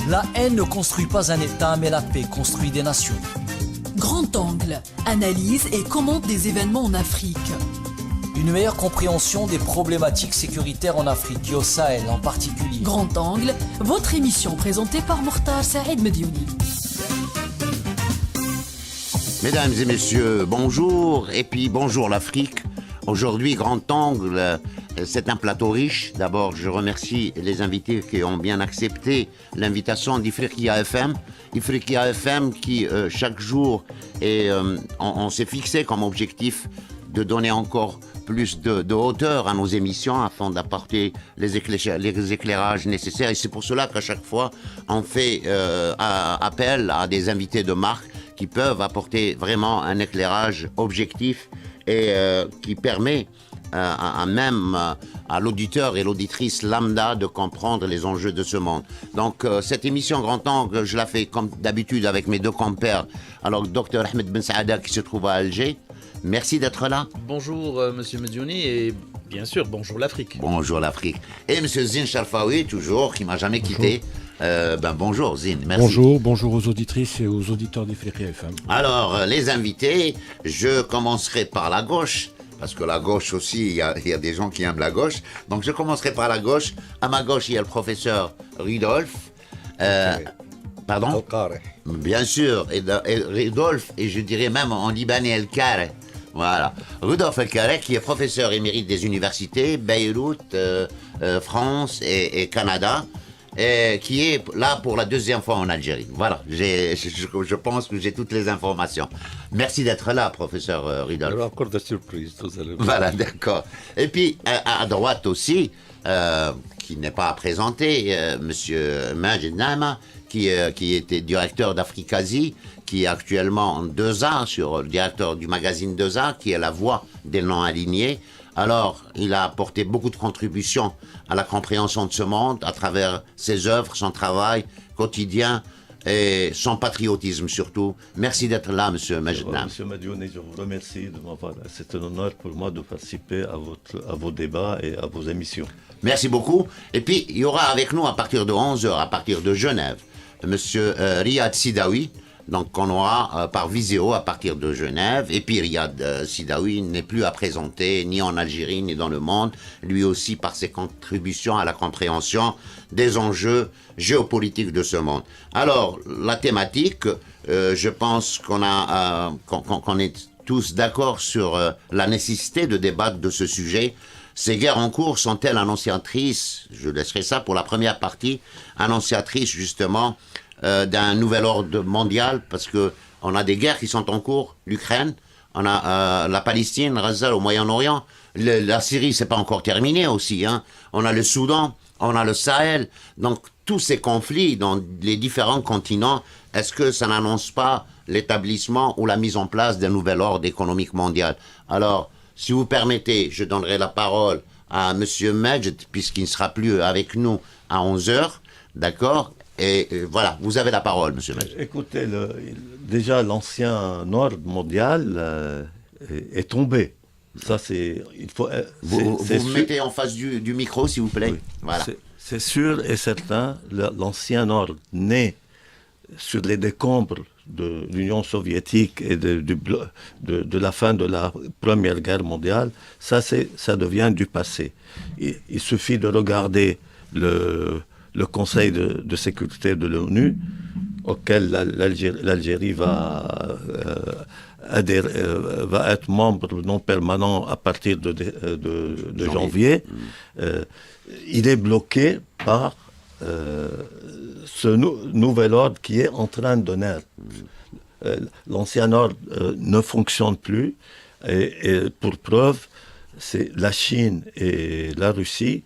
La haine ne construit pas un État, mais la paix construit des nations. Grand Angle, analyse et commente des événements en Afrique. Une meilleure compréhension des problématiques sécuritaires en Afrique et au Sahel en particulier. Grand Angle, votre émission présentée par Mokhtar Saïd Mediouni. Mesdames et messieurs, bonjour, et puis bonjour l'Afrique. Aujourd'hui, Grand Angle, c'est un plateau riche. D'abord, je remercie les invités qui ont bien accepté l'invitation d'Ifriqiya FM. Ifriqiya FM qui, chaque jour, on s'est fixé comme objectif de donner encore plus de hauteur à nos émissions afin d'apporter les éclairages nécessaires. Et c'est pour cela qu'à chaque fois, on fait appel à des invités de marque qui peuvent apporter vraiment un éclairage objectif et qui permet même à l'auditeur et l'auditrice lambda de comprendre les enjeux de ce monde. Donc cette émission Grand Angle, je la fais comme d'habitude avec mes deux compères. Alors Dr Ahmed Ben Saada qui se trouve à Alger. Merci d'être là. Bonjour Monsieur Mediouni et bien sûr bonjour l'Afrique. Bonjour l'Afrique. Et Monsieur Zine Charfaoui, toujours, qui m'a jamais quitté. Bonjour Zine, merci. Bonjour aux auditrices et aux auditeurs d'Ifriqiya FM. Alors, les invités, je commencerai par la gauche, parce que la gauche aussi, il y a des gens qui aiment la gauche. Donc, je commencerai par la gauche. À ma gauche, il y a le professeur Rudolf. Pardon? Bien sûr, et Rudolf, et je dirais même en libanais El-Kare. Voilà. Rudolf El-Kare, qui est professeur émérite des universités, Beyrouth, France et Canada. Qui est là pour la deuxième fois en Algérie. Voilà, je pense que j'ai toutes les informations. Merci d'être là, professeur Rudolf. Il y aura encore des surprises, vous allez voir. Voilà, d'accord. Et puis, à droite aussi, qui n'est pas à présenter, monsieur Majid Nama, qui était directeur d'Africasie, qui est actuellement en 2A, le directeur du magazine 2A, qui est la voix des non-alignés. Alors, il a apporté beaucoup de contributions à la compréhension de ce monde à travers ses œuvres, son travail quotidien et son patriotisme surtout. Merci d'être là, Monsieur Majidnam. Monsieur Mediouni, je vous remercie de m'avoir. C'est un honneur pour moi de participer à vos débats et à vos émissions. Merci beaucoup. Et puis, il y aura avec nous à partir de 11h, à partir de Genève, Monsieur Riyad Sidawi. Donc, on aura par vidéo à partir de Genève. Et puis, Riyad Sidawi n'est plus à présenter, ni en Algérie, ni dans le monde. Lui aussi, par ses contributions à la compréhension des enjeux géopolitiques de ce monde. Alors, la thématique, je pense qu'on est tous d'accord sur la nécessité de débattre de ce sujet. Ces guerres en cours sont-elles annonciatrices, je laisserai ça pour la première partie, annonciatrices justement d'un nouvel ordre mondial, parce que on a des guerres qui sont en cours, l'Ukraine, on a la Palestine, Gaza au Moyen-Orient, la Syrie c'est pas encore terminé aussi, hein. On a le Soudan, on a le Sahel, donc tous ces conflits dans les différents continents, est-ce que ça n'annonce pas l'établissement ou la mise en place d'un nouvel ordre économique mondial? Alors, si vous permettez, je donnerai la parole à Monsieur Majd, puisqu'il ne sera plus avec nous à 11h, d'accord? Et voilà, vous avez la parole, Monsieur Majd. Écoutez, déjà l'ancien ordre mondial est tombé. Ça, c'est... Vous mettez en face du micro, s'il vous plaît. Oui. Voilà. C'est sûr et certain, l'ancien ordre né sur les décombres de l'Union soviétique et de la fin de la Première Guerre mondiale, ça devient du passé. Il suffit de regarder le Conseil de sécurité de l'ONU, auquel l'Algérie va être membre non permanent à partir de janvier. Il est bloqué par ce nouvel ordre qui est en train de naître. L'ancien ordre ne fonctionne plus, et pour preuve, c'est la Chine et la Russie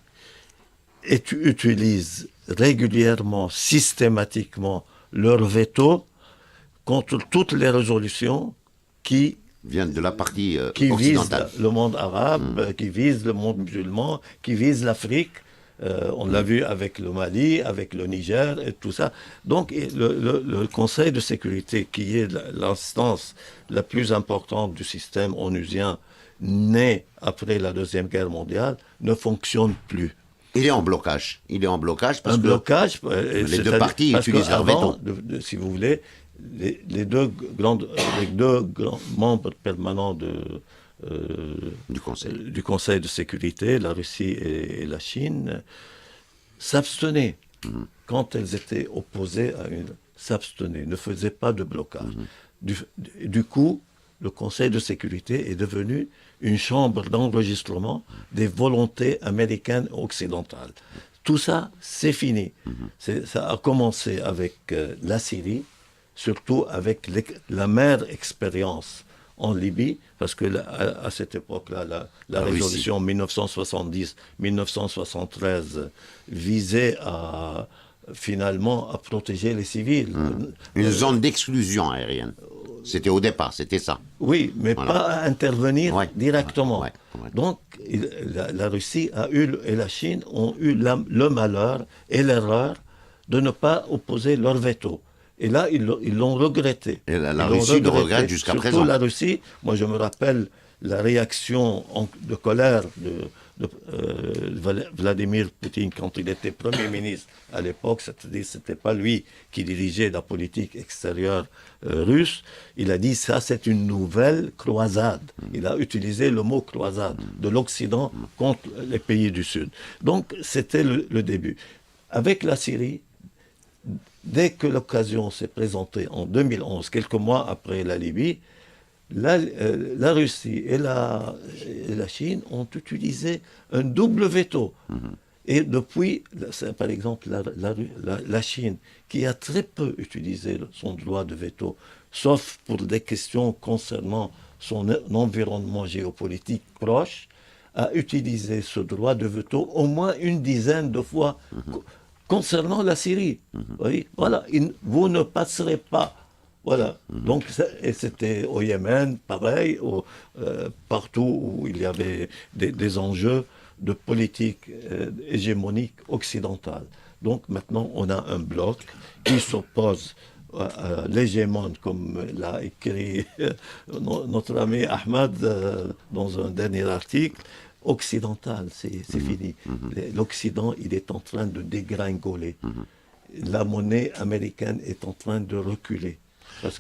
utilisent régulièrement, systématiquement, leur veto contre toutes les résolutions qui viennent de la partie qui visent occidentale. Le monde arabe, qui visent le monde musulman, qui visent l'Afrique. On l'a vu avec le Mali, avec le Niger et tout ça. Donc le Conseil de sécurité, qui est l'instance la plus importante du système onusien né après la Deuxième Guerre mondiale, ne fonctionne plus. Il est en blocage. Il est en blocage parce Un que blocage. les deux parties parce utilisent leur qu'avant, veto. si vous voulez, les deux grands membres permanents du Conseil de sécurité, la Russie et la Chine, s'abstenaient. Quand elles étaient opposées s'abstenaient, ne faisaient pas de blocage. Du coup, le Conseil de sécurité est devenu une chambre d'enregistrement des volontés américaines occidentales. Tout ça, c'est fini. Ça a commencé avec la Syrie, surtout avec l'amère expérience en Libye, parce que à cette époque-là, la résolution 1970-1973 visait finalement à protéger les civils. Une zone d'exclusion aérienne. C'était au départ, c'était ça. Oui, mais Voilà. pas à intervenir directement. Ouais. Donc, la Russie et la Chine ont eu le malheur et l'erreur de ne pas opposer leur veto. Et là, ils l'ont regretté. Et la Russie le regrette jusqu'à Surtout présent. la Russie, moi je me rappelle la réaction de colère de Vladimir Poutine quand il était Premier ministre à l'époque, c'est-à-dire c'était pas lui qui dirigeait la politique extérieure russe. Il a dit ça c'est une nouvelle croisade. Il a utilisé le mot croisade de l'Occident contre les pays du Sud. Donc c'était le début. Avec la Syrie, dès que l'occasion s'est présentée en 2011, quelques mois après la Libye, la Russie et la Chine ont utilisé un double veto. Et depuis, par exemple, la Chine, qui a très peu utilisé son droit de veto, sauf pour des questions concernant son environnement géopolitique proche, a utilisé ce droit de veto au moins une dizaine de fois concernant la Syrie. Oui, voilà, vous ne passerez pas. Voilà. Donc, et c'était au Yémen, pareil, partout où il y avait des enjeux de politique hégémonique occidentale. Donc maintenant, on a un bloc qui s'oppose à l'hégémon, comme l'a écrit notre ami Ahmad dans un dernier article, occidental, c'est fini. L'Occident, il est en train de dégringoler. La monnaie américaine est en train de reculer.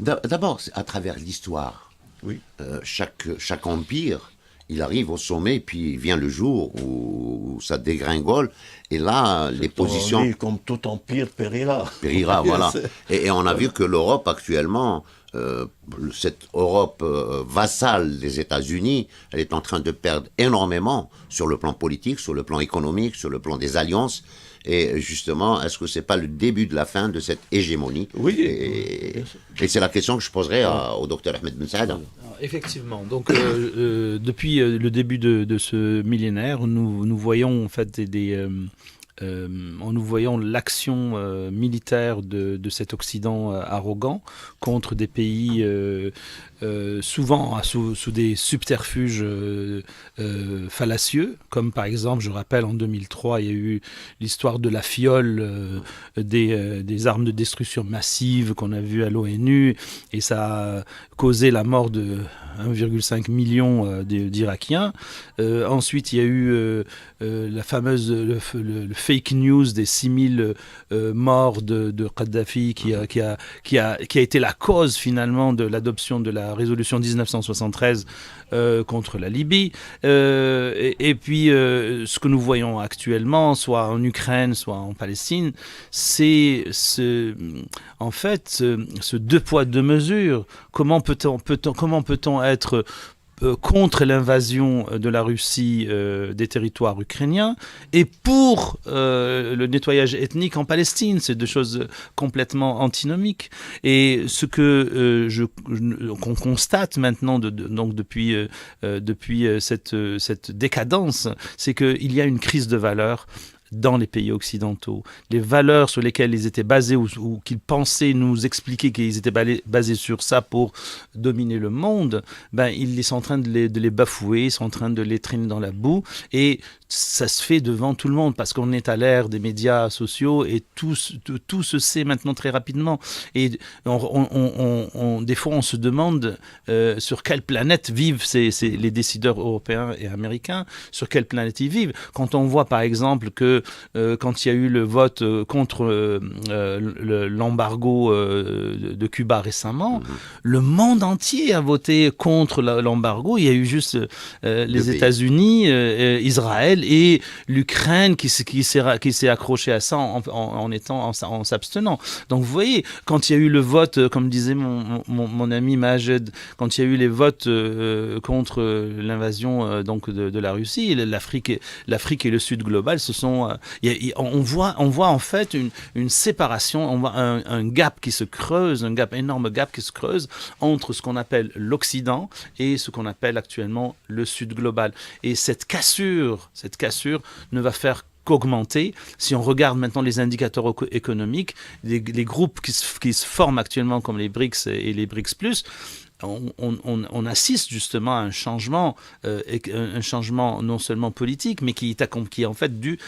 D'abord, à travers l'histoire, Oui. Chaque empire, il arrive au sommet, puis vient le jour où ça dégringole, et là, les positions... On dit, comme tout empire périra. Périra, voilà. Et on a vu que l'Europe, actuellement, cette Europe vassale des États-Unis, elle est en train de perdre énormément sur le plan politique, sur le plan économique, sur le plan des alliances. Et justement, est-ce que c'est pas le début de la fin de cette hégémonie? Oui. Et c'est la question que je poserai au docteur Ahmed Ben Saada. Effectivement. Donc, depuis le début de ce millénaire, nous voyons en fait nous voyons l'action militaire de cet Occident arrogant contre des pays souvent sous des subterfuges fallacieux, comme par exemple, je rappelle, en 2003, il y a eu l'histoire de la fiole des armes de destruction massive qu'on a vues à l'ONU, et ça a causé la mort de 1,5 million d'Irakiens. Ensuite, il y a eu la fameuse le fake news des 6000 morts de Kadhafi qui a été la cause finalement de l'adoption de la résolution 1973 contre la Libye. Et puis, ce que nous voyons actuellement, soit en Ukraine, soit en Palestine, c'est en fait ce deux poids, deux mesures. Comment peut-on être contre l'invasion de la Russie des territoires ukrainiens et pour le nettoyage ethnique en Palestine? C'est deux choses complètement antinomiques. Et ce que qu'on constate maintenant donc depuis cette décadence, c'est qu'il y a une crise de valeurs dans les pays occidentaux. Les valeurs sur lesquelles ils étaient basés ou qu'ils pensaient nous expliquer qu'ils étaient basés sur ça pour dominer le monde, ils sont en train de les bafouer, ils sont en train de les traîner dans la boue, et ça se fait devant tout le monde parce qu'on est à l'ère des médias sociaux et tout se sait maintenant très rapidement. Et des fois on se demande sur quelle planète vivent les décideurs européens et américains, sur quelle planète ils vivent. Quand on voit par exemple que quand il y a eu le vote contre l'embargo de Cuba récemment, le monde entier a voté contre l'embargo. Il y a eu juste les États-Unis, Israël et l'Ukraine qui s'est accroché à ça en s'abstenant. Donc vous voyez, quand il y a eu le vote, comme disait mon ami Majed, quand il y a eu les votes contre l'invasion donc de la Russie, l'Afrique et le Sud global, on voit en fait une séparation, on voit un gap qui se creuse, énorme gap qui se creuse entre ce qu'on appelle l'Occident et ce qu'on appelle actuellement le Sud global. Et cette cassure ne va faire qu'augmenter. Si on regarde maintenant les indicateurs économiques, les groupes qui se forment actuellement comme les BRICS et les BRICS+, on assiste justement à un changement non seulement politique, mais qui est en fait dû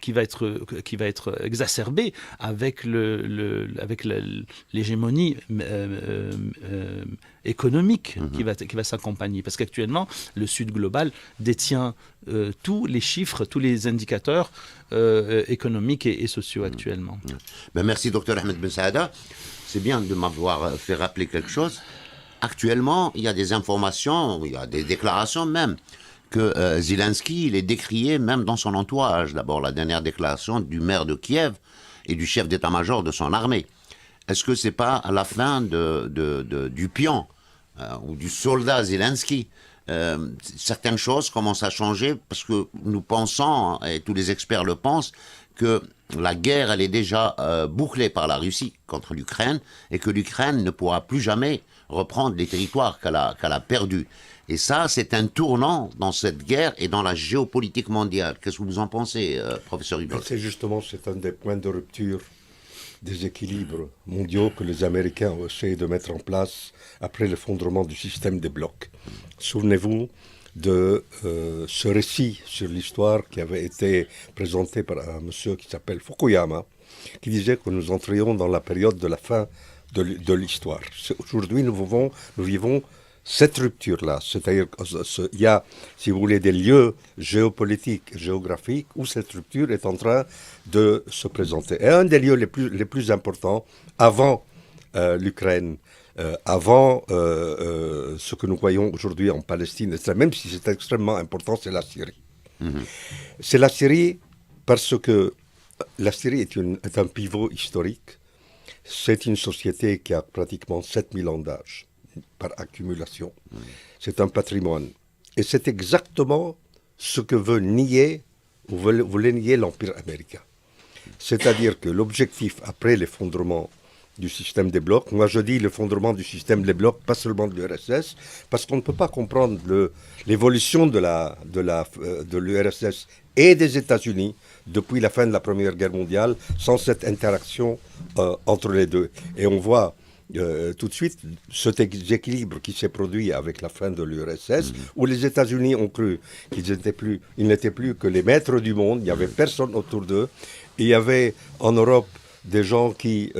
qui va être exacerbé avec l'hégémonie économique qui va s'accompagner. Parce qu'actuellement, le Sud global détient tous les chiffres, tous les indicateurs économiques et sociaux actuellement. Ben merci, Dr Ahmed Ben Saada. C'est bien de m'avoir fait rappeler quelque chose. Actuellement, il y a des informations, il y a des déclarations même, que Zelensky, il est décrié même dans son entourage. D'abord, la dernière déclaration du maire de Kiev et du chef d'état-major de son armée. Est-ce que c'est pas à la fin du pion ou du soldat Zelensky? Certaines choses commencent à changer parce que nous pensons, et tous les experts le pensent, que la guerre, elle est déjà bouclée par la Russie contre l'Ukraine et que l'Ukraine ne pourra plus jamais reprendre les territoires qu'elle a perdus. Et ça, c'est un tournant dans cette guerre et dans la géopolitique mondiale. Qu'est-ce que vous en pensez, professeur Rudolph? C'est un des points de rupture des équilibres mondiaux que les Américains ont essayé de mettre en place après l'effondrement du système des blocs. Souvenez-vous de ce récit sur l'histoire qui avait été présenté par un monsieur qui s'appelle Fukuyama, qui disait que nous entrions dans la période de la fin de l'histoire. Aujourd'hui, nous vivons cette rupture-là, c'est-à-dire qu'il y a, si vous voulez, des lieux géopolitiques, géographiques, où cette rupture est en train de se présenter. Et un des lieux les plus importants, avant l'Ukraine, avant ce que nous voyons aujourd'hui en Palestine, même si c'est extrêmement important, c'est la Syrie. C'est la Syrie parce que la Syrie est un pivot historique. C'est une société qui a pratiquement 7000 ans d'âge, par accumulation. C'est un patrimoine. Et c'est exactement ce que voulait nier l'Empire américain. C'est-à-dire que l'objectif, après l'effondrement du système des blocs, moi je dis l'effondrement du système des blocs, pas seulement de l'URSS, parce qu'on ne peut pas comprendre l'évolution de l'URSS et des États-Unis depuis la fin de la Première Guerre mondiale sans cette interaction entre les deux. Et on voit tout de suite cet équilibre qui s'est produit avec la fin de l'URSS, où les États-Unis ont cru qu'ils n'étaient plus que les maîtres du monde, il n'y avait personne autour d'eux. Il y avait en Europe des gens qui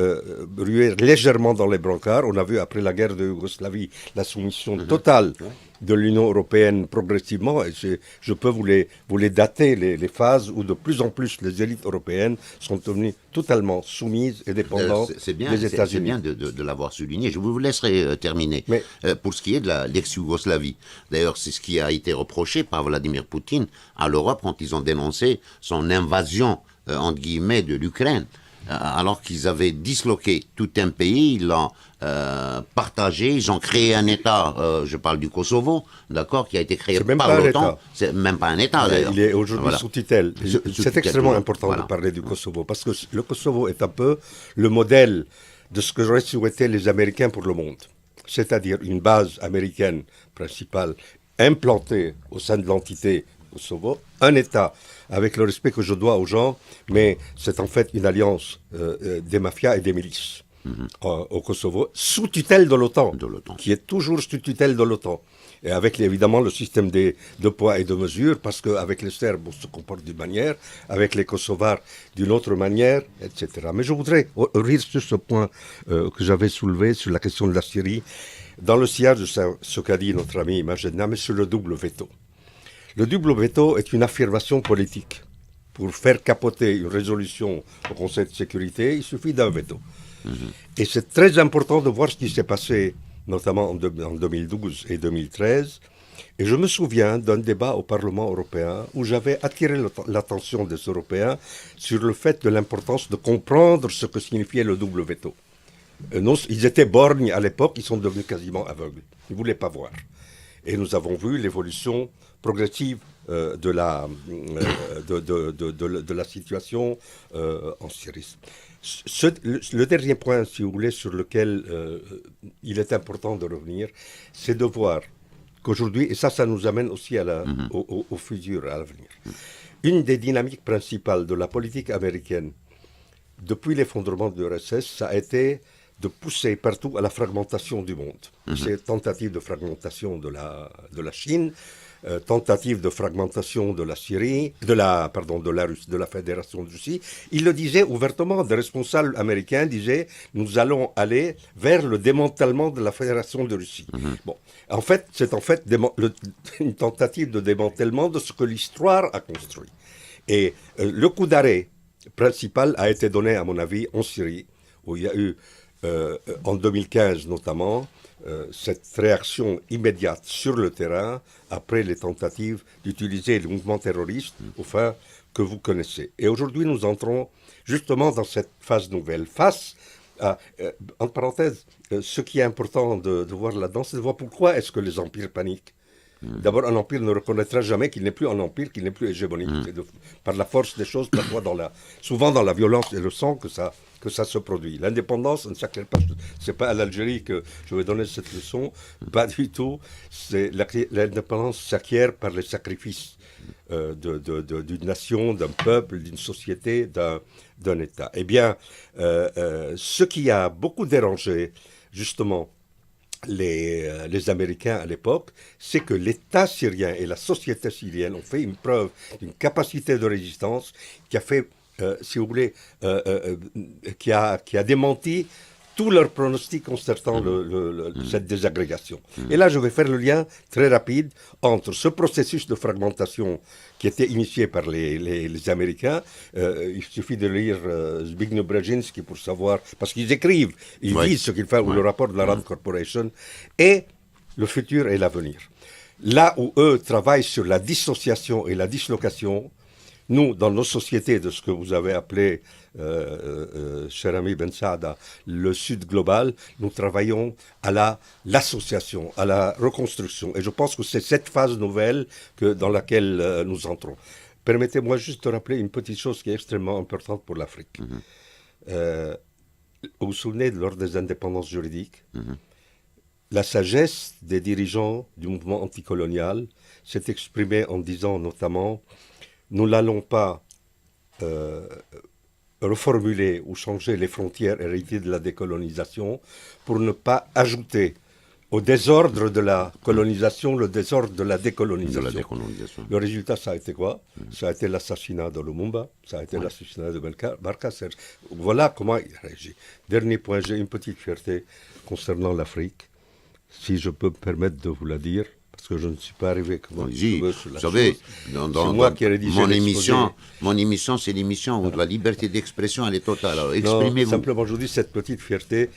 ruaient légèrement dans les brancards. On a vu après la guerre de Yougoslavie la soumission totale de l'Union européenne progressivement. Et je peux vous les dater, les phases où de plus en plus les élites européennes sont devenues totalement soumises et dépendantes des États-Unis. C'est bien de l'avoir souligné. Je vous laisserai terminer. Mais, pour ce qui est de l'ex-Yougoslavie, d'ailleurs, c'est ce qui a été reproché par Vladimir Poutine à l'Europe quand ils ont dénoncé son invasion, entre guillemets, de l'Ukraine. Alors qu'ils avaient disloqué tout un pays, ils l'ont partagé, ils ont créé un État, je parle du Kosovo, d'accord, qui a été créé par l'OTAN. C'est même pas un État, d'ailleurs. Il est aujourd'hui sous tutelle. C'est extrêmement important de parler du Kosovo, parce que le Kosovo est un peu le modèle de ce que j'aurais souhaité les Américains pour le monde. C'est-à-dire une base américaine principale implantée au sein de l'entité Kosovo, un État avec le respect que je dois aux gens, mais c'est en fait une alliance des mafias et des milices au Kosovo, sous tutelle de l'OTAN, qui est toujours sous tutelle de l'OTAN. Et avec évidemment le système de poids et de mesure, parce qu'avec les Serbes on se comporte d'une manière, avec les Kosovars d'une autre manière, etc. Mais je voudrais revenir sur ce point que j'avais soulevé sur la question de la Syrie, dans le sillage de ce qu'a dit notre ami Majed Names sur le double veto. Le double veto est une affirmation politique. pour faire capoter une résolution au Conseil de sécurité, il suffit d'un veto. Et c'est très important de voir ce qui s'est passé, notamment en 2012 et 2013. Et je me souviens d'un débat au Parlement européen où j'avais attiré l'attention des Européens sur le fait de l'importance de comprendre ce que signifiait le double veto. Non, ils étaient borgnes à l'époque, ils sont devenus quasiment aveugles. Ils ne voulaient pas voir. Et nous avons vu l'évolution progressive de la situation en Syrie. Le dernier point, si vous voulez, sur lequel il est important de revenir, c'est de voir qu'aujourd'hui, et ça nous amène aussi au futur, à l'avenir. Une des dynamiques principales de la politique américaine depuis l'effondrement de l'URSS, ça a été de pousser partout à la fragmentation du monde. Ces tentatives de fragmentation de la Chine, tentative de fragmentation de la Syrie, de la Fédération de Russie. Il le disait ouvertement, des responsables américains disaient « Nous allons aller vers le démantèlement de la Fédération de Russie ». Bon, c'est une tentative de démantèlement de ce que l'histoire a construit. Et le coup d'arrêt principal a été donné, à mon avis, en Syrie, où il y a eu, en 2015 notamment, cette réaction immédiate sur le terrain après les tentatives d'utiliser le mouvement terroriste aux fins que vous connaissez. Et aujourd'hui, nous entrons justement dans cette phase nouvelle. En parenthèse, ce qui est important de voir là-dedans, c'est de voir pourquoi est-ce que les empires paniquent. D'abord, un empire ne reconnaîtra jamais qu'il n'est plus un empire, qu'il n'est plus hégémonique. C'est par la force des choses, parfois souvent dans la violence et le sang que ça se produit. L'indépendance ne s'acquiert pas. C'est pas à l'Algérie que je vais donner cette leçon, pas du tout. L'indépendance s'acquiert par les sacrifices d'une nation, d'un peuple, d'une société, d'un État. Eh bien, ce qui a beaucoup dérangé, justement, les Américains à l'époque, c'est que l'État syrien et la société syrienne ont fait une preuve d'une capacité de résistance qui a fait, si vous voulez, qui a démenti tous leurs pronostics concernant cette désagrégation. Et là, je vais faire le lien très rapide entre ce processus de fragmentation qui était initié par les Américains. Il suffit de lire Zbigniew Brzezinski pour savoir, parce qu'ils écrivent, ils disent ce qu'ils font, ou le rapport de la Rand Corporation, et le futur et l'avenir. Là où eux travaillent sur la dissociation et la dislocation, nous, dans nos sociétés, de ce que vous avez appelé, cher ami Ben Saada, le Sud global, nous travaillons à l'association, à la reconstruction. Et je pense que c'est cette phase nouvelle dans laquelle nous entrons. Permettez-moi juste de rappeler une petite chose qui est extrêmement importante pour l'Afrique. Vous vous souvenez, lors des indépendances juridiques, la sagesse des dirigeants du mouvement anticolonial s'est exprimée en disant notamment: nous n'allons pas reformuler ou changer les frontières héritées de la décolonisation pour ne pas ajouter au désordre de la colonisation le désordre de la décolonisation. Le résultat, ça a été quoi? Ça a été l'assassinat de Lumumba, ça a été l'assassinat de Barca. Voilà comment il réagit. Dernier point, j'ai une petite fierté concernant l'Afrique, si je peux me permettre de vous la dire. Parce que je ne suis pas arrivé comme je veux sur la chose. Vous savez, c'est moi qui ai rédigé mon émission, c'est l'émission où la liberté d'expression, elle est totale. Alors, exprimez-vous. Simplement, je vous dis, cette petite fierté,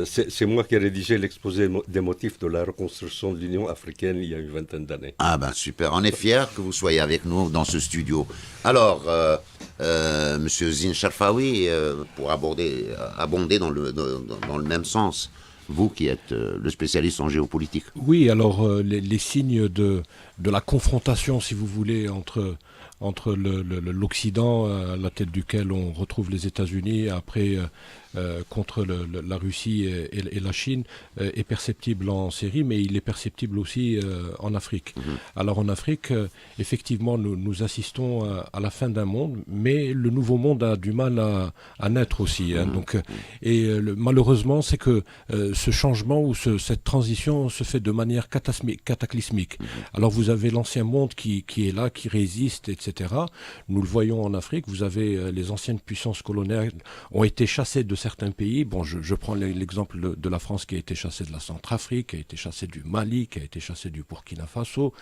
c'est moi qui ai rédigé l'exposé des motifs de la reconstruction de l'Union africaine il y a une vingtaine d'années. Ah ben super, on est fiers que vous soyez avec nous dans ce studio. Alors, Monsieur Zine Sharfawi, pour abonder dans le même sens, vous qui êtes le spécialiste en géopolitique. Oui, alors les signes de la confrontation, si vous voulez, entre l'Occident, à la tête duquel on retrouve les États-Unis, après contre la Russie et la Chine, est perceptible en Syrie, mais il est perceptible aussi en Afrique. Alors en Afrique, effectivement, nous assistons à la fin d'un monde, mais le nouveau monde a du mal à naître aussi. Donc, malheureusement, c'est que ce changement ou cette transition se fait de manière cataclysmique. Alors vous avez l'ancien monde qui est là, qui résiste, etc. Nous le voyons en Afrique. Vous avez les anciennes puissances coloniales ont été chassées de certains pays. Bon, je prends l'exemple de la France qui a été chassée de la Centrafrique, qui a été chassée du Mali, qui a été chassée du Burkina Faso,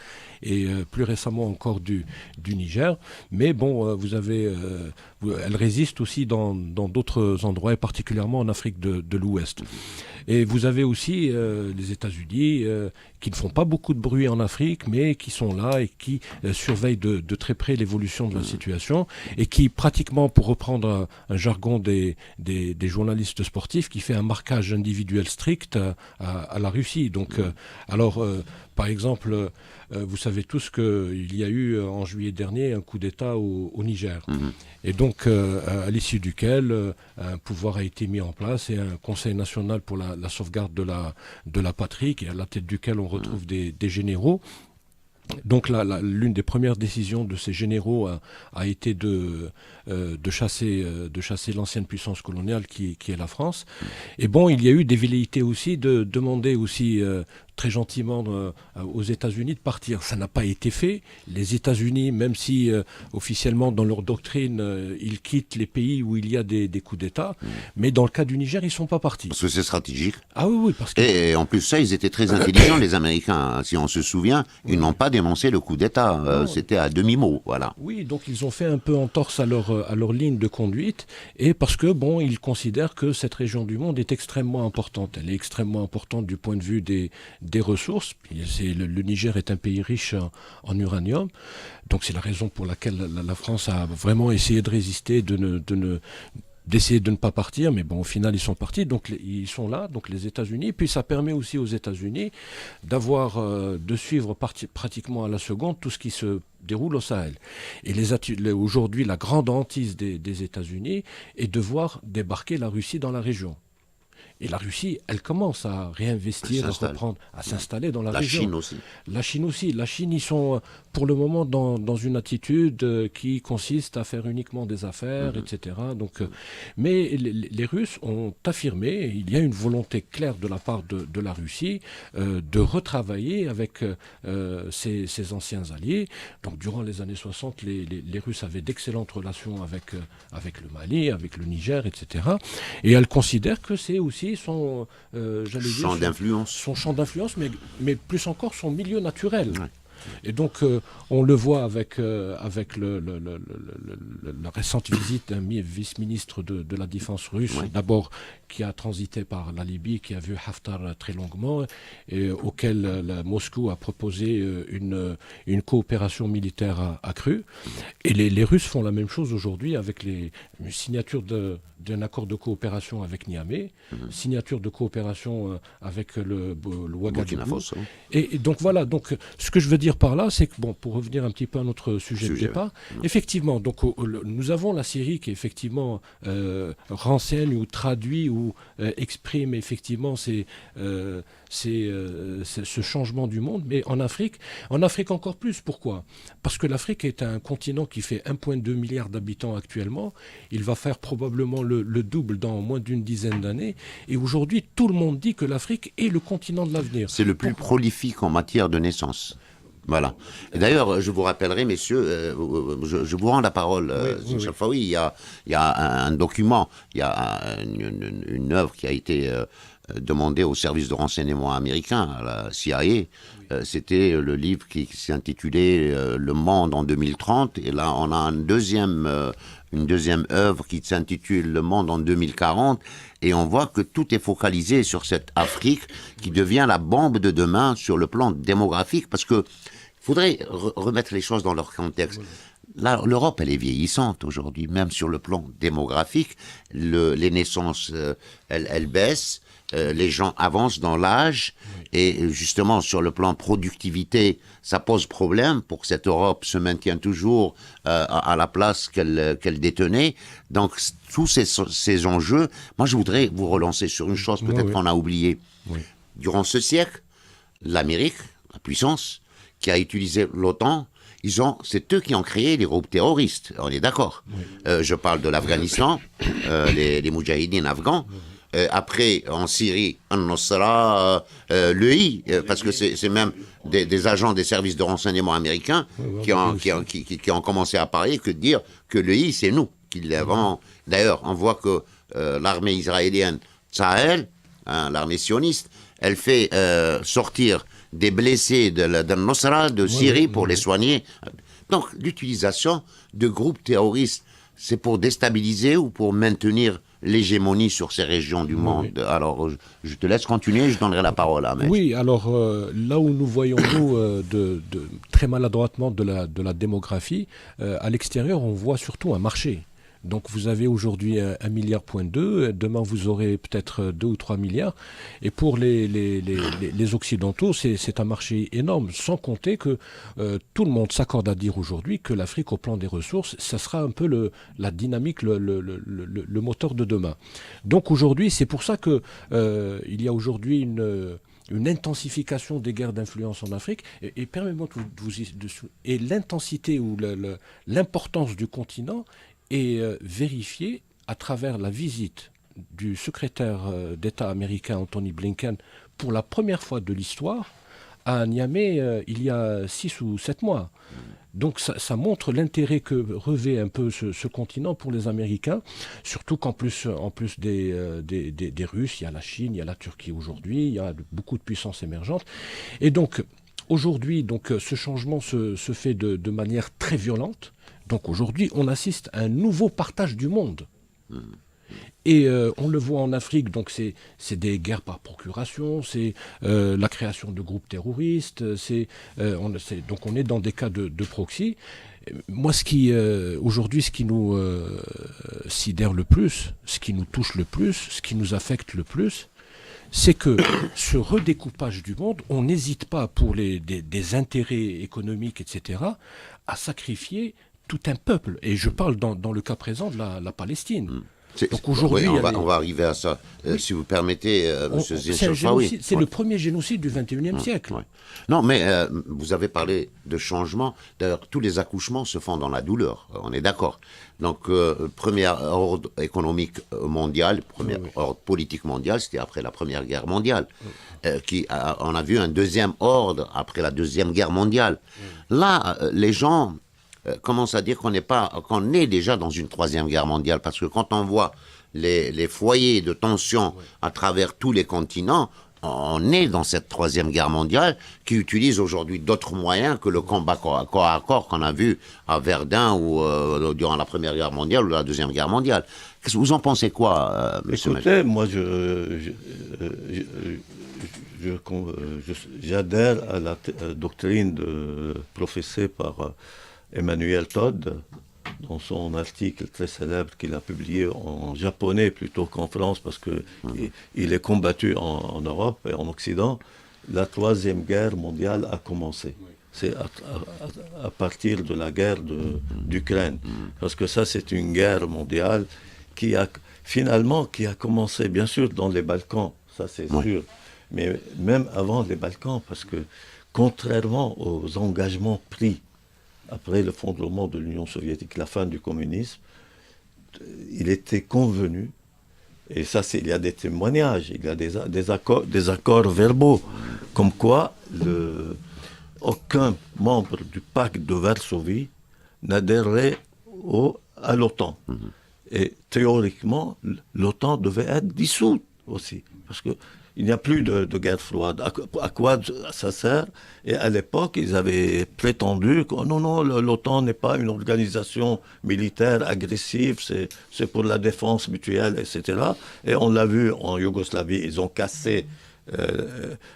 et plus récemment encore du Niger. Mais bon, elle résiste aussi dans d'autres endroits, et particulièrement en Afrique de l'Ouest. Et vous avez aussi les États-Unis qui ne font pas beaucoup de bruit en Afrique, mais qui sont là et qui surveillent de très près l'évolution de la situation, et qui pratiquement, pour reprendre un jargon des journalistes sportifs, qui fait un marquage individuel strict à la Russie. Donc, par exemple, vous savez tous qu'il y a eu en juillet dernier un coup d'État au Niger. Et donc, à l'issue duquel un pouvoir a été mis en place et un Conseil national pour la sauvegarde de la patrie, et à la tête duquel on retrouve des généraux. Donc l'une des premières décisions de ces généraux a été de chasser l'ancienne puissance coloniale qui est la France. Et bon, il y a eu des velléités aussi de demander aussi très gentiment aux États-Unis de partir. Ça n'a pas été fait. Les États-Unis, même si officiellement dans leur doctrine, ils quittent les pays où il y a des coups d'État, mais dans le cas du Niger, ils ne sont pas partis. Parce que c'est stratégique. Ah oui, parce que... Et en plus ça, ils étaient très intelligents, les Américains. Si on se souvient, ils n'ont pas dénoncé le coup d'État. C'était à demi-mot, voilà. Oui, donc ils ont fait un peu entorse à leur ligne de conduite, et parce que, bon, ils considèrent que cette région du monde est extrêmement importante. Elle est extrêmement importante du point de vue des ressources. Le Niger est un pays riche en uranium, donc c'est la raison pour laquelle la France a vraiment essayé de résister, d'essayer de ne pas partir, mais bon, au final, ils sont partis, donc ils sont là, donc les États-Unis, puis ça permet aussi aux États-Unis de suivre pratiquement à la seconde tout ce qui se déroule au Sahel. Et aujourd'hui, la grande hantise des États-Unis est de voir débarquer la Russie dans la région. Et la Russie, elle commence à réinvestir, à s'installer dans la région. La Chine aussi. La Chine, ils sont pour le moment dans une attitude qui consiste à faire uniquement des affaires, etc. Donc, mais les Russes ont affirmé, il y a une volonté claire de la part de la Russie de retravailler avec ses anciens alliés. Donc durant les années 60, les Russes avaient d'excellentes relations avec le Mali, avec le Niger, etc. Et elle considère que c'est aussi son champ d'influence, mais plus encore son milieu naturel. Ouais. Et donc, on le voit avec la récente visite d'un vice-ministre de la Défense russe, d'abord qui a transité par la Libye, qui a vu Haftar très longuement, et auquel Moscou a proposé une coopération militaire accrue. Et les Russes font la même chose aujourd'hui avec une signature d'un accord de coopération avec Niamey, signature de coopération avec le Ouagadougou. Et donc voilà, donc, ce que je veux dire par là, c'est que, bon, pour revenir un petit peu à notre sujet de départ, effectivement, donc, nous avons la Syrie qui effectivement renseigne ou traduit ou exprime effectivement ce changement du monde, mais en Afrique encore plus. Pourquoi ? Parce que l'Afrique est un continent qui fait 1,2 milliard d'habitants actuellement. Il va faire probablement le double dans moins d'une dizaine d'années. Et aujourd'hui, tout le monde dit que l'Afrique est le continent de l'avenir. C'est le plus prolifique en matière de naissance. Voilà. Et d'ailleurs, je vous rappellerai, messieurs, je vous rends la parole. Chaque fois, il y a un document, il y a une œuvre qui a été demandée au service de renseignement américain, à la CIA. C'était le livre qui s'intitulait Le Monde en 2030. Et là, on a une deuxième œuvre qui s'intitule Le Monde en 2040. Et on voit que tout est focalisé sur cette Afrique qui devient la bombe de demain sur le plan démographique, parce que faudrait remettre les choses dans leur contexte. Là, l'Europe, elle est vieillissante aujourd'hui, même sur le plan démographique. Les naissances, elles baissent. Les gens avancent dans l'âge, et justement sur le plan productivité, ça pose problème pour que cette Europe se maintienne toujours à la place qu'elle détenait. Donc tous ces enjeux, moi je voudrais vous relancer sur une chose peut-être qu'on a oubliée. Durant ce siècle, l'Amérique, la puissance, qui a utilisé l'OTAN, c'est eux qui ont créé les groupes terroristes, on est d'accord. Je parle de l'Afghanistan, les moudjahidines afghans. Après, en Syrie, Al-Nusra, l'EI, parce que c'est même des agents des services de renseignement américains qui ont commencé à parler, que de dire que l'EI, c'est nous qui l'avons. D'ailleurs, on voit que l'armée israélienne Tsahel, hein, l'armée sioniste, elle fait sortir des blessés de Nosra, de Syrie, pour les soigner. Donc, l'utilisation de groupes terroristes, c'est pour déstabiliser ou pour maintenir l'hégémonie sur ces régions du monde. Alors, je te laisse continuer, je donnerai la parole à Ahmed. Oui, alors là où nous voyons, nous, très maladroitement de la démographie, à l'extérieur, on voit surtout un marché. Donc vous avez aujourd'hui 1,2 milliard, demain vous aurez peut-être 2 ou 3 milliards. Et pour les Occidentaux, c'est un marché énorme, sans compter que tout le monde s'accorde à dire aujourd'hui que l'Afrique, au plan des ressources, ça sera un peu la dynamique, le moteur de demain. Donc aujourd'hui, c'est pour ça que il y a aujourd'hui une intensification des guerres d'influence en Afrique, et permettez-moi et l'intensité ou l'importance du continent est vérifiée à travers la visite du secrétaire d'État américain Anthony Blinken pour la première fois de l'histoire à Niamey il y a 6 ou 7 mois. Donc ça montre l'intérêt que revêt un peu ce continent pour les Américains, surtout qu'en plus des Russes, il y a la Chine, il y a la Turquie aujourd'hui, il y a beaucoup de puissances émergentes. Et donc aujourd'hui, ce changement se fait de manière très violente. Donc aujourd'hui, on assiste à un nouveau partage du monde. Et on le voit en Afrique, donc c'est des guerres par procuration, c'est la création de groupes terroristes, donc on est dans des cas de proxy. Moi, aujourd'hui, ce qui nous sidère le plus, ce qui nous touche le plus, ce qui nous affecte le plus, c'est que ce redécoupage du monde, on n'hésite pas pour des intérêts économiques, etc., à sacrifier tout un peuple. Et je parle dans le cas présent de la Palestine. Donc aujourd'hui, on va arriver à ça, si vous permettez, M. Zinchofaoui. C'est le premier génocide du XXIe siècle. Non, mais vous avez parlé de changement. D'ailleurs, tous les accouchements se font dans la douleur, on est d'accord. Donc, premier ordre économique mondial, premier ordre politique mondial, c'était après la Première Guerre mondiale. On a vu un deuxième ordre après la Deuxième Guerre mondiale. Là, les gens commence à dire qu'on est déjà dans une troisième guerre mondiale, parce que quand on voit les foyers de tension à travers tous les continents, on est dans cette troisième guerre mondiale qui utilise aujourd'hui d'autres moyens que le combat corps à corps qu'on a vu à Verdun ou durant la Première Guerre mondiale ou la Deuxième Guerre mondiale. Vous en pensez quoi, monsieur? Écoutez, moi j'adhère à la doctrine professée par Emmanuel Todd, dans son article très célèbre qu'il a publié en japonais plutôt qu'en France, parce qu'il est combattu en Europe et en Occident. La Troisième Guerre mondiale a commencé. C'est à partir de la guerre d'Ukraine. Parce que ça, c'est une guerre mondiale qui a commencé, bien sûr, dans les Balkans, ça c'est sûr, mais même avant les Balkans, parce que contrairement aux engagements pris après l'effondrement de l'Union soviétique, la fin du communisme, il était convenu, et ça il y a des témoignages, il y a des accords verbaux, comme quoi aucun membre du pacte de Varsovie n'adhérait à l'OTAN. Et théoriquement, l'OTAN devait être dissoute aussi, parce que il n'y a plus de guerre froide. À quoi ça sert? Et à l'époque, ils avaient prétendu que non, l'OTAN n'est pas une organisation militaire agressive, c'est pour la défense mutuelle, etc. Et on l'a vu en Yougoslavie, ils ont cassé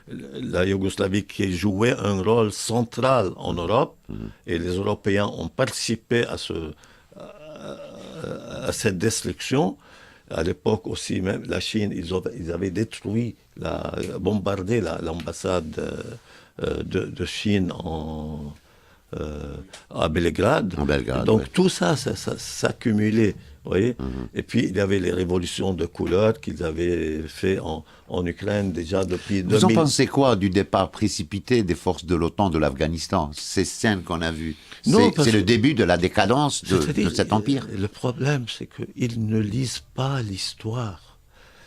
la Yougoslavie qui jouait un rôle central en Europe, et les Européens ont participé à cette destruction. À l'époque aussi, même la Chine, ils avaient détruit, bombardé l'ambassade de Chine à Belgrade. Donc tout ça s'accumulait, vous voyez. Et puis il y avait les révolutions de couleur qu'ils avaient fait en Ukraine déjà depuis 2000. Vous en pensez quoi du départ précipité des forces de l'OTAN de l'Afghanistan? Ces scènes qu'on a vues, c'est le début de la décadence de cet empire. Le problème, c'est qu'ils ne lisent pas l'histoire.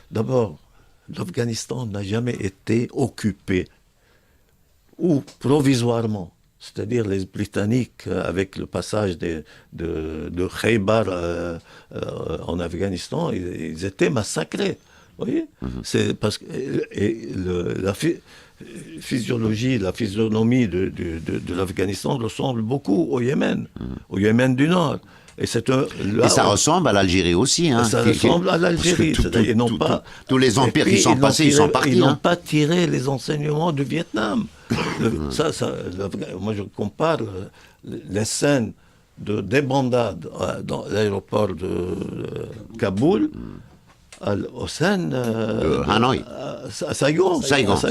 D'abord, l'Afghanistan n'a jamais été occupé, ou provisoirement. c'est-à-dire les Britanniques, avec le passage de Khaybar en Afghanistan, ils étaient massacrés. Vous voyez, c'est parce que la physiologie, la physionomie de l'Afghanistan ressemble beaucoup au Yémen du Nord. Et ça ressemble à l'Algérie aussi. Hein, ça ressemble à l'Algérie. Tous les empires qui sont passés, ils sont partis. Ils n'ont pas tiré les enseignements du Vietnam. Moi, je compare les scènes de débandade dans l'aéroport de Kaboul aux scènes Hanoï. À Saigon. Saigon.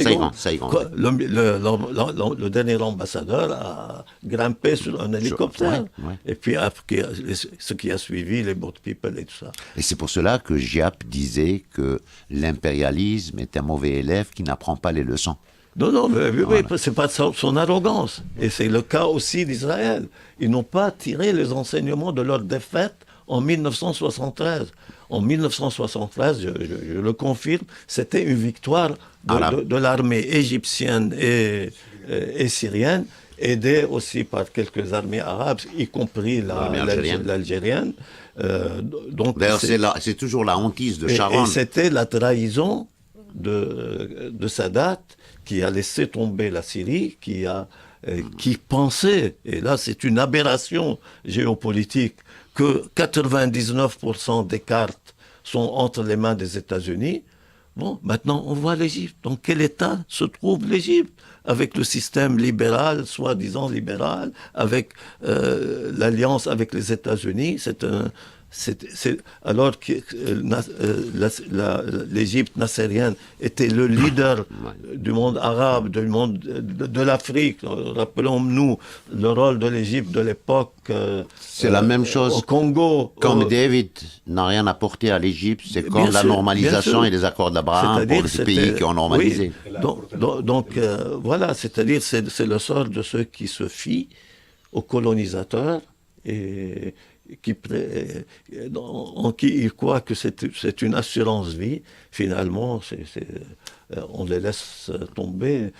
Le dernier ambassadeur a grimpé sur un hélicoptère. Ouais. Et puis après, ce qui a suivi, les boat people et tout ça. Et c'est pour cela que Giap disait que l'impérialisme est un mauvais élève qui n'apprend pas les leçons. Non, oui, c'est pas son arrogance. Et c'est le cas aussi d'Israël. Ils n'ont pas tiré les enseignements de leur défaite en 1973. En 1973, je le confirme, c'était une victoire de l'armée égyptienne et syrienne, aidée aussi par quelques armées arabes, y compris l'algérienne. D'ailleurs, c'est toujours la hantise de Sharon. Et c'était la trahison de Sadat qui a laissé tomber la Syrie, qui pensait, et là c'est une aberration géopolitique, que 99% des cartes sont entre les mains des États-Unis. Bon, maintenant on voit l'Égypte. Dans quel état se trouve l'Égypte? Avec le système libéral, soi-disant libéral, avec l'alliance avec les États-Unis, alors que l'Égypte nassérienne était le leader du monde arabe, du monde de l'Afrique. Rappelons-nous le rôle de l'Égypte de l'époque. C'est la même chose au Congo. Comme David n'a rien apporté à l'Égypte, c'est comme la normalisation et les accords d'Abraham pour les pays qui ont normalisé. Oui, donc voilà, c'est-à-dire c'est le sort de ceux qui se fient aux colonisateurs et en qui ils croient que c'est une assurance vie. Finalement, on les laisse tomber.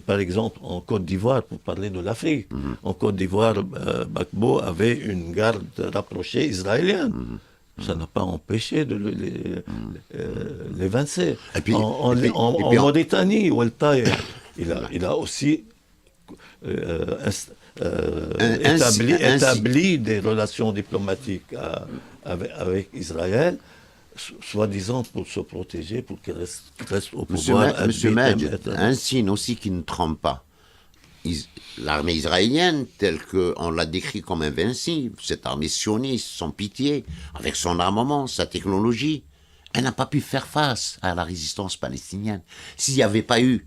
Par exemple, en Côte d'Ivoire, pour parler de l'Afrique, en Côte d'Ivoire, Gbagbo avait une garde rapprochée israélienne. Ça n'a pas empêché de l'évincer. En Mauritanie, Oueltaï, il a aussi établi des relations diplomatiques avec Israël, soi-disant pour se protéger, pour qu'il reste au pouvoir. Monsieur Medj, un signe aussi qui ne trompe pas. L'armée israélienne, telle qu'on l'a décrit comme invincible, cette armée sioniste, sans pitié, avec son armement, sa technologie, elle n'a pas pu faire face à la résistance palestinienne. S'il n'y avait pas eu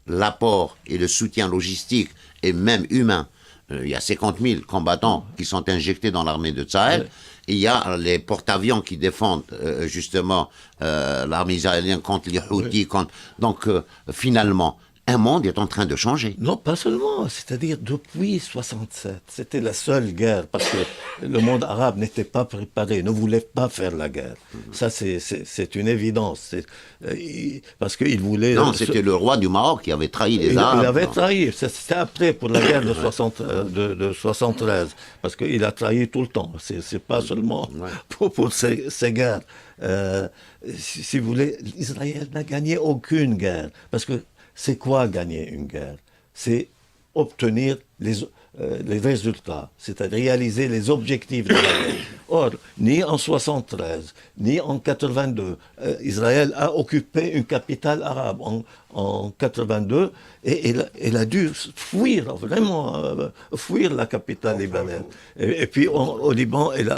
l'apport et le soutien logistique et même humain, il y a 50 000 combattants qui sont injectés dans l'armée de Tsahel, et il y a les porte-avions qui défendent justement l'armée israélienne contre les Houthis. Donc finalement, un monde est en train de changer. Non, pas seulement. C'est-à-dire, depuis 67, c'était la seule guerre, parce que le monde arabe n'était pas préparé, ne voulait pas faire la guerre. Ça, c'est une évidence. Parce qu'il voulait... Non, c'était le roi du Maroc qui avait trahi les Arabes. Il avait trahi. C'était après, pour la guerre de 73, parce qu'il a trahi tout le temps. C'est pas seulement pour ces guerres. Si vous voulez, Israël n'a gagné aucune guerre, parce que c'est quoi gagner une guerre? C'est obtenir les résultats, c'est-à-dire réaliser les objectifs de la guerre. Or, ni en 73, ni en 82, Israël a occupé une capitale arabe en 82, et elle a dû fuir, vraiment fuir la capitale libanaise. Et puis au Liban, elle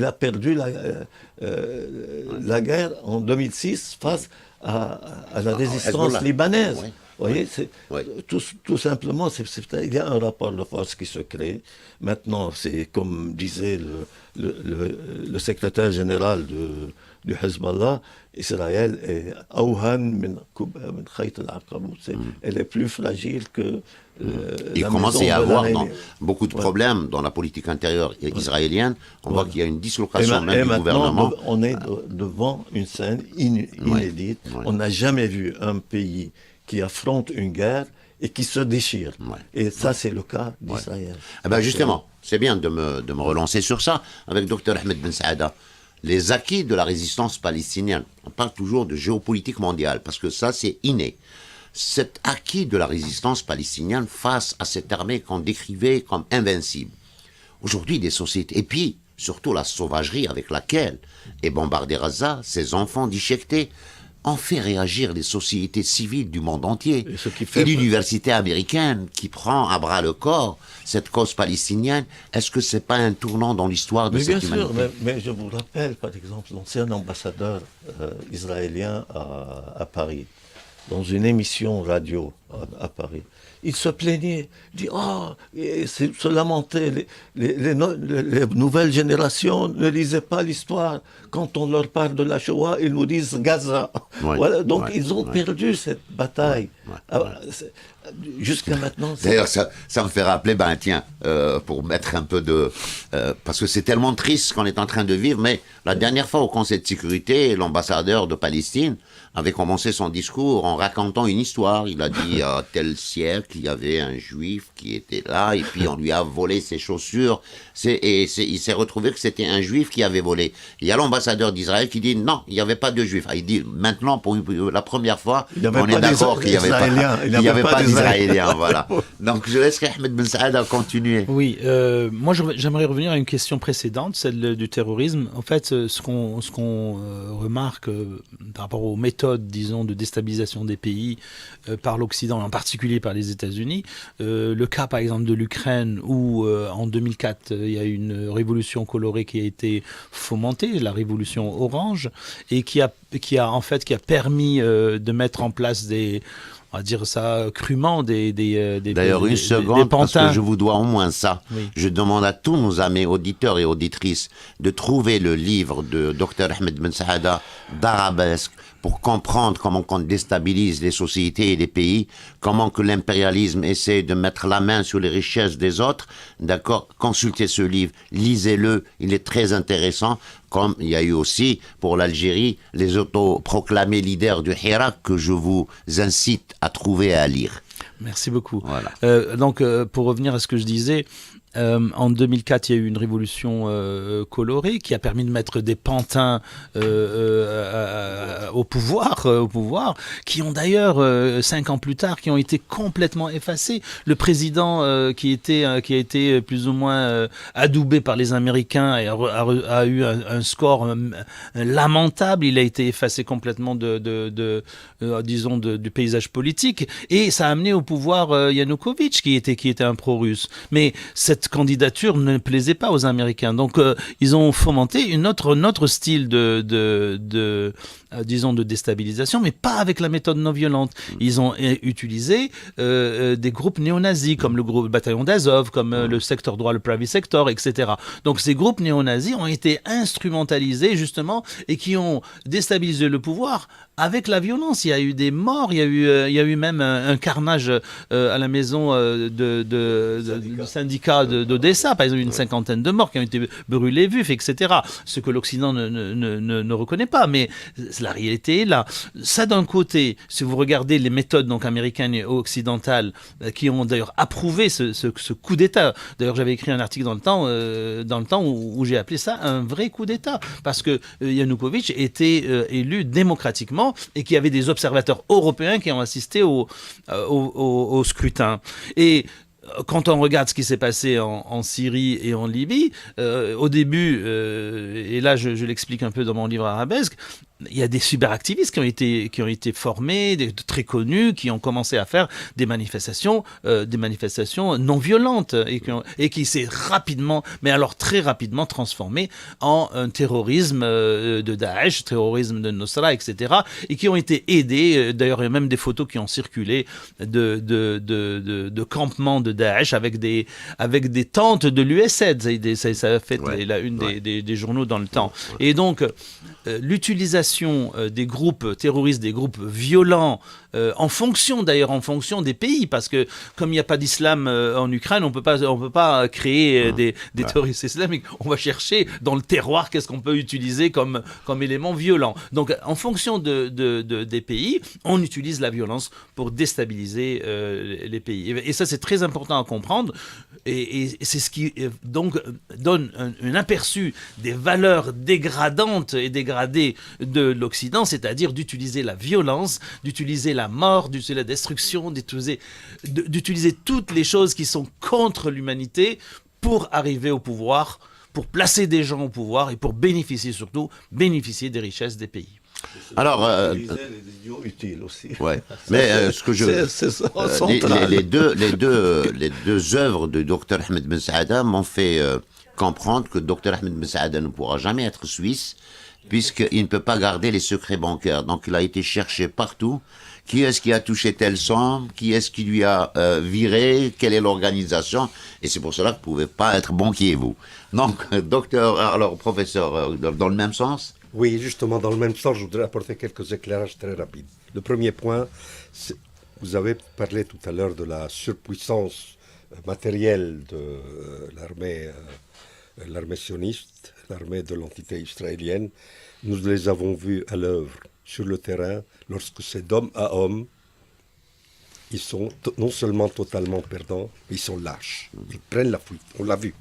a perdu la guerre en 2006 face à la résistance libanaise. Oui. Vous voyez, tout simplement, il y a un rapport de force qui se crée. Maintenant, c'est comme disait le secrétaire général du Hezbollah, Israël est elle est plus fragile que il commence à y avoir beaucoup de problèmes dans la politique intérieure israélienne. On voit qu'il y a une dislocation même du gouvernement. On est devant une scène inédite. On n'a jamais vu un pays qui affronte une guerre et qui se déchirent. Ouais. Et ça, c'est le cas d'Israël. Ah ben justement, c'est bien de me relancer sur ça avec Dr Ahmed Ben Saada. Les acquis de la résistance palestinienne, on parle toujours de géopolitique mondiale, parce que ça, c'est inné. Cet acquis de la résistance palestinienne face à cette armée qu'on décrivait comme invincible. Aujourd'hui, des sociétés, et puis surtout la sauvagerie avec laquelle est bombardé Gaza, ces enfants déchiquetés, ont fait réagir les sociétés civiles du monde entier. Et l'université américaine qui prend à bras le corps cette cause palestinienne, est-ce que c'est pas un tournant dans l'histoire de cette humanité? Bien sûr, mais je vous rappelle, par exemple, l'ancien ambassadeur israélien à Paris, dans une émission radio à Paris, il se plaignait, il dit se lamentait, les nouvelles générations ne lisaient pas l'histoire. Quand on leur parle de la Shoah, ils nous disent Gaza. Ouais, voilà, donc ouais, ils ont perdu cette bataille. Jusqu'à maintenant. D'ailleurs, ça me fait rappeler, pour mettre un peu de... parce que c'est tellement triste ce qu'on est en train de vivre, mais la dernière fois au Conseil de sécurité, l'ambassadeur de Palestine avait commencé son discours en racontant une histoire. Il a dit à tel siècle, il y avait un juif qui était là, et puis on lui a volé ses chaussures, il s'est retrouvé que c'était un juif qui avait volé. Il y a l'ambassadeur d'Israël qui dit non, il n'y avait pas de juif. Il dit maintenant, pour la première fois, on est d'accord qu'il n'y avait pas d'Israéliens. Voilà. Donc je laisserai Ahmed Ben Saada continuer. Oui, moi j'aimerais revenir à une question précédente, celle du terrorisme. En fait, ce qu'on remarque par rapport aux méthodes, disons, de déstabilisation des pays par l'Occident, en particulier par les États-Unis, le cas par exemple de l'Ukraine où en 2004 il y a une révolution colorée qui a été fomentée, la révolution orange, et qui a permis de mettre en place on va dire ça crûment, D'ailleurs, une seconde, parce que je vous dois au moins ça. Oui. Je demande à tous nos amis auditeurs et auditrices de trouver le livre de Dr Ahmed Ben Saada d'Arabesque pour comprendre comment on déstabilise les sociétés et les pays, comment que l'impérialisme essaie de mettre la main sur les richesses des autres. D'accord? Consultez ce livre, lisez-le, il est très intéressant. Comme il y a eu aussi pour l'Algérie les autoproclamés leaders du Hirak que je vous incite à trouver et à lire. Merci beaucoup. Voilà. Donc, pour revenir à ce que je disais, en 2004, il y a eu une révolution colorée qui a permis de mettre des pantins au pouvoir, qui ont d'ailleurs 5 ans plus tard, qui ont été complètement effacés. Le président qui a été plus ou moins adoubé par les Américains et a eu un score lamentable. Il a été effacé complètement du paysage politique, et ça a amené au pouvoir Yanukovych qui était un pro-russe. Mais cette candidature ne plaisait pas aux Américains. Donc, ils ont fomenté notre style de déstabilisation, mais pas avec la méthode non violente. Ils ont utilisé des groupes néo-nazis, comme le bataillon d'Azov, comme le secteur droit, le private sector, etc. Donc, ces groupes néo-nazis ont été instrumentalisés, justement, et qui ont déstabilisé le pouvoir avec la violence. Il y a eu des morts, il y a eu même un carnage à la maison du syndicat d'Odessa, par exemple, une cinquantaine de morts qui ont été brûlés vifs, etc. Ce que l'Occident ne reconnaît pas, mais la réalité est là. Ça, d'un côté, si vous regardez les méthodes donc américaines et occidentales qui ont d'ailleurs approuvé ce coup d'État. D'ailleurs, j'avais écrit un article dans le temps où j'ai appelé ça un vrai coup d'État, parce que Yanukovych était élu démocratiquement et qu'il y avait des observateurs européens qui ont assisté au scrutin. Et quand on regarde ce qui s'est passé en Syrie et en Libye, au début, et là je l'explique un peu dans mon livre Arabesque, il y a des cyberactivistes qui ont été formés, très connus, qui ont commencé à faire des manifestations non violentes et qui s'est rapidement, mais alors très rapidement transformé en un terrorisme de Daesh, terrorisme de Nosra, etc. et qui ont été aidés. D'ailleurs, il y a même des photos qui ont circulé de campements de Daesh avec des tentes de l'USAID. Ça a fait la une des journaux dans le temps. Et donc, l'utilisation des groupes terroristes, des groupes violents, en fonction des pays, parce que comme il n'y a pas d'islam en Ukraine, on peut pas créer des terroristes islamiques. On va chercher dans le terroir qu'est-ce qu'on peut utiliser comme élément violent. Donc en fonction des pays, on utilise la violence pour déstabiliser les pays. Et ça, c'est très important à comprendre. Et c'est ce qui donc donne un aperçu des valeurs dégradantes et dégradées de l'Occident, c'est-à-dire d'utiliser la violence, d'utiliser la mort, d'utiliser la destruction, d'utiliser toutes les choses qui sont contre l'humanité pour arriver au pouvoir, pour placer des gens au pouvoir et pour bénéficier des richesses des pays. Alors, Les idiots utiles aussi. ouais. Mais ce que je les deux œuvres de Dr Ahmed Ben Saada m'ont fait comprendre que Dr Ahmed Ben Saada ne pourra jamais être suisse puisqu'il ne peut pas garder les secrets bancaires. Donc il a été cherché partout. Qui est-ce qui a touché telle somme? Qui est-ce qui lui a viré? Quelle est l'organisation? Et c'est pour cela que vous ne pouvez pas être banquier, vous. Donc, professeur, dans le même sens? Oui, justement, dans le même sens, je voudrais apporter quelques éclairages très rapides. Le premier point, vous avez parlé tout à l'heure de la surpuissance matérielle de l'armée sioniste, l'armée de l'entité israélienne. Nous les avons vus à l'œuvre sur le terrain, lorsque c'est d'homme à homme, ils sont non seulement totalement perdants, mais ils sont lâches. Ils prennent la fuite. On l'a vu.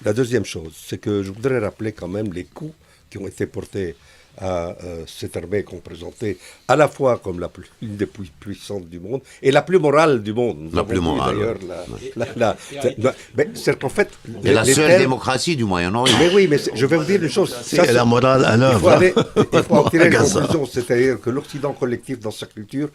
La deuxième chose, c'est que je voudrais rappeler quand même les coups qui ont été portés à cette armée qu'on présentait à la fois comme l'une des plus puissantes du monde et la plus morale du monde. La plus morale. D'ailleurs, c'est qu'en fait... Et la seule démocratie du Moyen-Orient. Mais oui, mais je vais vous dire une chose. C'est la morale à l'œuvre. Il faut en tirer une conclusion, c'est-à-dire que l'Occident collectif dans sa culture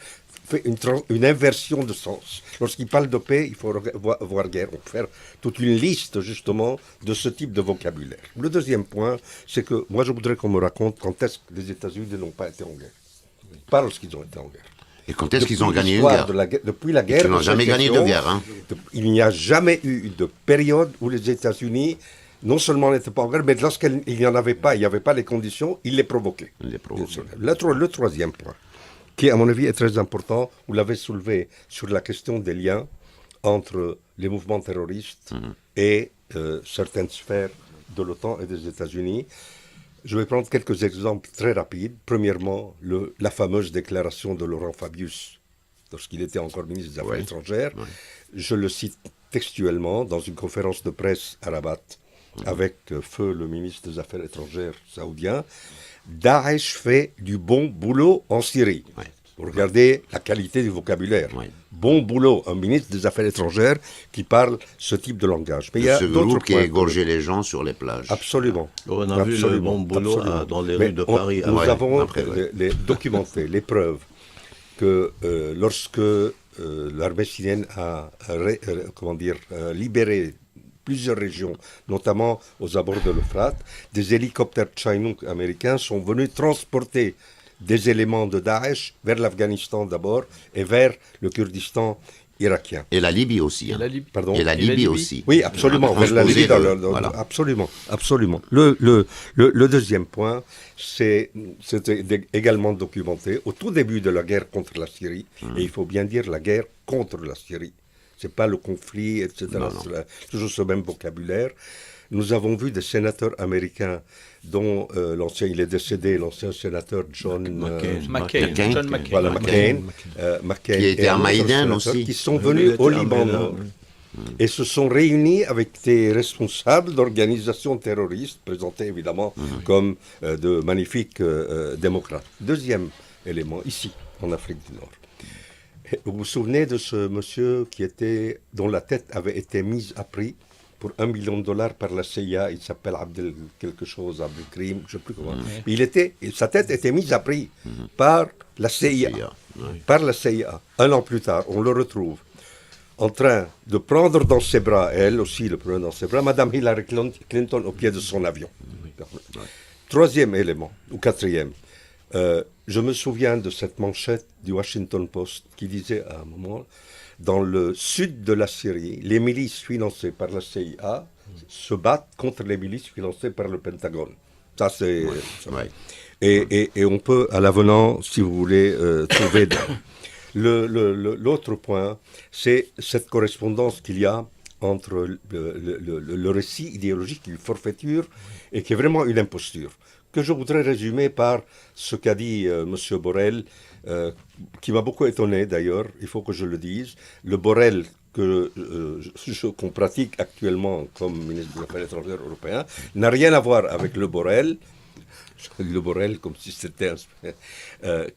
fait une inversion de sens. Lorsqu'il parle de paix, il faut voir guerre. On peut faire toute une liste, justement, de ce type de vocabulaire. Le deuxième point, c'est que moi, je voudrais qu'on me raconte quand est-ce que les États-Unis n'ont pas été en guerre. Pas lorsqu'ils ont été en guerre. Et quand est-ce qu'ils ont gagné une guerre? Depuis la guerre. Ils n'ont jamais gagné de guerre. Hein. Il n'y a jamais eu de période où les États-Unis, non seulement n'étaient pas en guerre, mais lorsqu'il n'y en avait pas, il n'y avait pas les conditions, ils les provoquaient. Le troisième point, qui, à mon avis, est très important. Vous l'avez soulevé sur la question des liens entre les mouvements terroristes et certaines sphères de l'OTAN et des États-Unis. Je vais prendre quelques exemples très rapides. Premièrement, la fameuse déclaration de Laurent Fabius, lorsqu'il était encore ministre des Affaires étrangères. Je le cite textuellement dans une conférence de presse à Rabat, avec feu le ministre des Affaires étrangères saoudien. Daesh fait du bon boulot en Syrie. Regardez la qualité du vocabulaire. Bon boulot, un ministre des Affaires étrangères qui parle ce type de langage. Mais il y a ce d'autres groupe qui points. égorgeait les gens sur les plages. Absolument. On a vu le bon boulot dans les rues de Paris. Nous avons documenté les preuves que lorsque l'armée syrienne a libéré plusieurs régions, notamment aux abords de l'Euphrate, des hélicoptères Chinook américains sont venus transporter des éléments de Daesh vers l'Afghanistan d'abord et vers le Kurdistan irakien. Et la Libye aussi. Hein. Pardon. Et la Libye aussi. Oui, absolument. Vers la Libye, voilà. Absolument. Le deuxième point, c'était également documenté au tout début de la guerre contre la Syrie, et il faut bien dire la guerre contre la Syrie. C'est pas le conflit, etc. C'est toujours ce même vocabulaire. Nous avons vu des sénateurs américains, dont il est décédé, l'ancien sénateur John McCain, qui était à Maïdan aussi, qui sont venus au Liban et se sont réunis avec des responsables d'organisations terroristes, présentés évidemment comme de magnifiques démocrates. Deuxième élément, ici, en Afrique du Nord. Vous vous souvenez de ce monsieur dont la tête avait été mise à prix pour $1 million par la CIA, il s'appelle Abdel quelque chose, Abdel Krim, je ne sais plus comment. Sa tête était mise à prix par la CIA. Par la CIA. Un an plus tard, on le retrouve en train de prendre dans ses bras, elle aussi le prenait dans ses bras, Madame Hillary Clinton au pied de son avion. Troisième élément, ou quatrième, je me souviens de cette manchette du Washington Post qui disait à un moment, dans le sud de la Syrie, les milices financées par la CIA se battent contre les milices financées par le Pentagone. Ça, c'est... Ouais. Et on peut, à l'avenant, si vous voulez, trouver... L'autre point, c'est cette correspondance qu'il y a entre le récit idéologique, une forfaiture, et qui est vraiment une imposture, que je voudrais résumer par ce qu'a dit M. Borrell, qui m'a beaucoup étonné d'ailleurs, il faut que je le dise. Le Borrell qu'on pratique actuellement comme ministre des Affaires étrangères européen n'a rien à voir avec le Borrell comme si c'était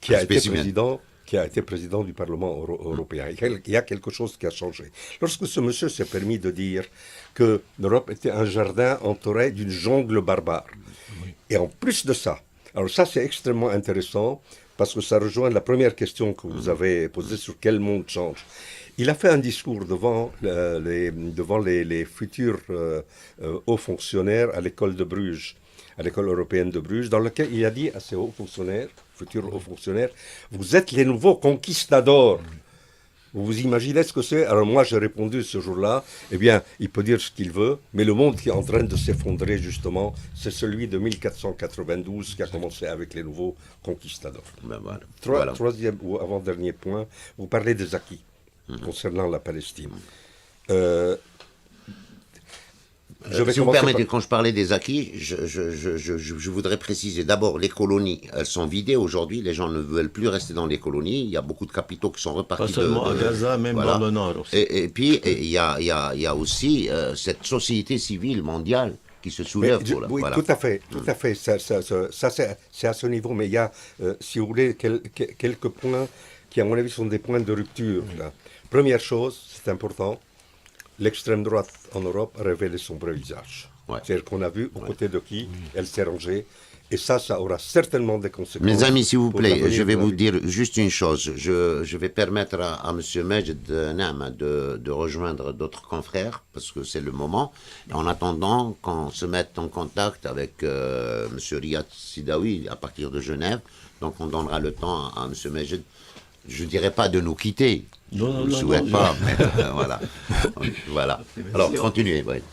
qui a été président du Parlement européen. Il y a quelque chose qui a changé. Lorsque ce monsieur s'est permis de dire que l'Europe était un jardin entouré d'une jungle barbare. Et en plus de ça, alors ça c'est extrêmement intéressant parce que ça rejoint la première question que vous avez posée sur quel monde change. Il a fait un discours devant les futurs hauts fonctionnaires à l'école de Bruges, à l'école européenne de Bruges, dans lequel il a dit à ces hauts fonctionnaires, futurs hauts fonctionnaires, vous êtes les nouveaux conquistadors. Vous vous imaginez ce que c'est? Alors moi j'ai répondu ce jour-là, eh bien il peut dire ce qu'il veut, mais le monde qui est en train de s'effondrer justement, c'est celui de 1492 qui a commencé avec les nouveaux conquistadors. Ben voilà. Troisième ou avant-dernier point, vous parlez des acquis concernant la Palestine. Si vous permettez, quand je parlais des acquis, je voudrais préciser d'abord, les colonies, elles sont vidées aujourd'hui, les gens ne veulent plus rester dans les colonies, il y a beaucoup de capitaux qui sont repartis. Pas seulement à Gaza, même dans le Nord aussi. Et puis, il y a aussi cette société civile mondiale qui se soulève. Oui, voilà. Tout à fait. Ça c'est à ce niveau, mais il y a, si vous voulez, quelques points qui, à mon avis, sont des points de rupture. Là. Première chose, c'est important, l'extrême droite en Europe a révélé son vrai visage. Ouais. C'est-à-dire qu'on a vu aux côtés de qui elle s'est rangée. Et ça aura certainement des conséquences. Mes amis, s'il vous plaît, je vais vous dire juste une chose. Je vais permettre à M. Majd Naam de rejoindre d'autres confrères, parce que c'est le moment. En attendant qu'on se mette en contact avec M. Riyad Sidawi à partir de Genève, donc on donnera le temps à M. Majd. Je ne dirais pas de nous quitter. Je ne le souhaite pas, mais voilà. Voilà. Alors, continuez. Ouais.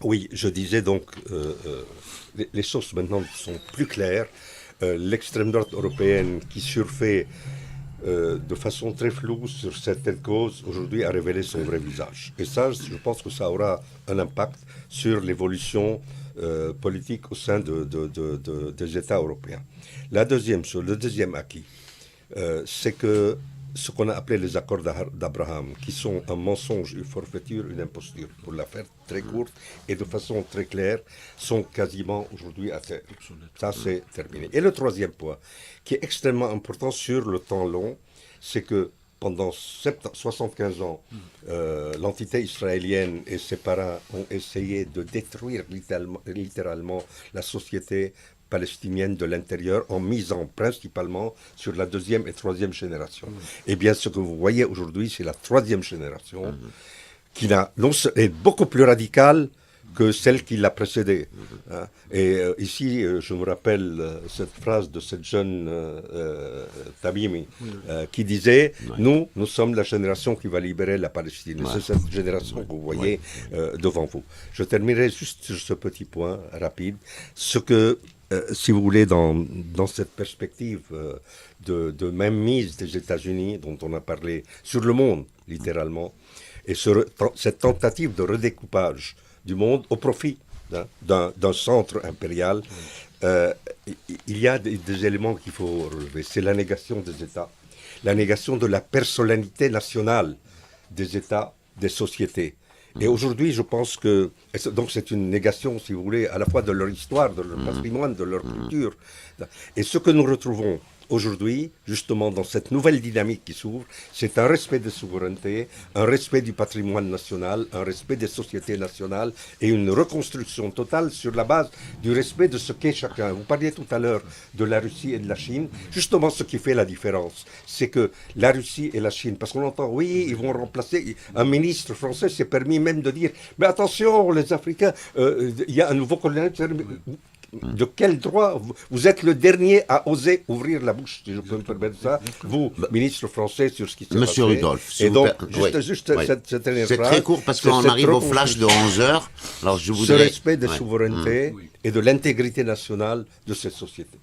Oui, je disais donc, les choses maintenant sont plus claires. L'extrême droite européenne qui surfait de façon très floue sur certaines causes, aujourd'hui a révélé son vrai visage. Et ça, je pense que ça aura un impact sur l'évolution politique au sein des États européens. La deuxième chose, le deuxième acquis, c'est que ce qu'on a appelé les accords d'Abraham, qui sont un mensonge, une forfaiture, une imposture, pour la faire très courte et de façon très claire, sont quasiment aujourd'hui à terre. Ça, c'est terminé. Et le troisième point, qui est extrêmement important sur le temps long, c'est que pendant 75 ans, l'entité israélienne et ses parents ont essayé de détruire littéralement la société palestinienne de l'intérieur en misant principalement sur la deuxième et troisième génération. Eh bien, ce que vous voyez aujourd'hui, c'est la troisième génération qui est beaucoup plus radicale que celle qui l'a précédée. Et ici, je me rappelle cette phrase de cette jeune Tamimi qui disait « Nous sommes la génération qui va libérer la Palestine. » C'est cette génération que vous voyez devant vous. Je terminerai juste sur ce petit point rapide. Ce que si vous voulez, dans cette perspective de même mise des États-Unis, dont on a parlé, sur le monde, littéralement, et cette tentative de redécoupage du monde au profit d'un centre impérial, il y a des éléments qu'il faut relever. C'est la négation des États, la négation de la personnalité nationale des États, des sociétés. Et aujourd'hui, je pense que donc c'est une négation, si vous voulez, à la fois de leur histoire, de leur patrimoine, de leur culture. Et ce que nous retrouvons aujourd'hui, justement, dans cette nouvelle dynamique qui s'ouvre, c'est un respect des souverainetés, un respect du patrimoine national, un respect des sociétés nationales et une reconstruction totale sur la base du respect de ce qu'est chacun. Vous parliez tout à l'heure de la Russie et de la Chine. Justement, ce qui fait la différence, c'est que la Russie et la Chine, parce qu'on entend, oui, ils vont remplacer, un ministre français s'est permis même de dire, mais attention, les Africains, il y a un nouveau colonialisme. De quel droit vous êtes le dernier à oser ouvrir la bouche, si je peux me permettre ça, vous, ministre français, sur ce qui s'est passé. Monsieur Rudolph, et donc, juste cette dernière phrase. C'est très court parce qu'on arrive au flash de 11h. Alors je voudrais... Ce respect des souverainetés et de l'intégrité nationale de cette société.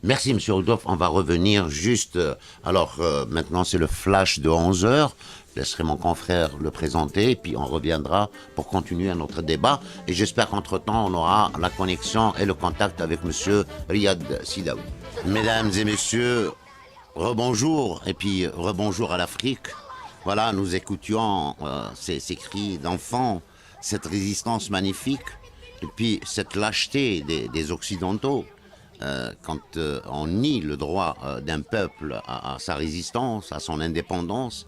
Merci, M. Rudolph. On va revenir juste... maintenant, c'est le flash de 11 heures. Je laisserai mon confrère le présenter, puis on reviendra pour continuer notre débat. Et j'espère qu'entre-temps, on aura la connexion et le contact avec M. Riyad Sidaoui. Mesdames et messieurs, rebonjour, et puis rebonjour à l'Afrique. Voilà, nous écoutions ces cris d'enfants, cette résistance magnifique, et puis cette lâcheté des Occidentaux. Quand on nie le droit d'un peuple à sa résistance, à son indépendance.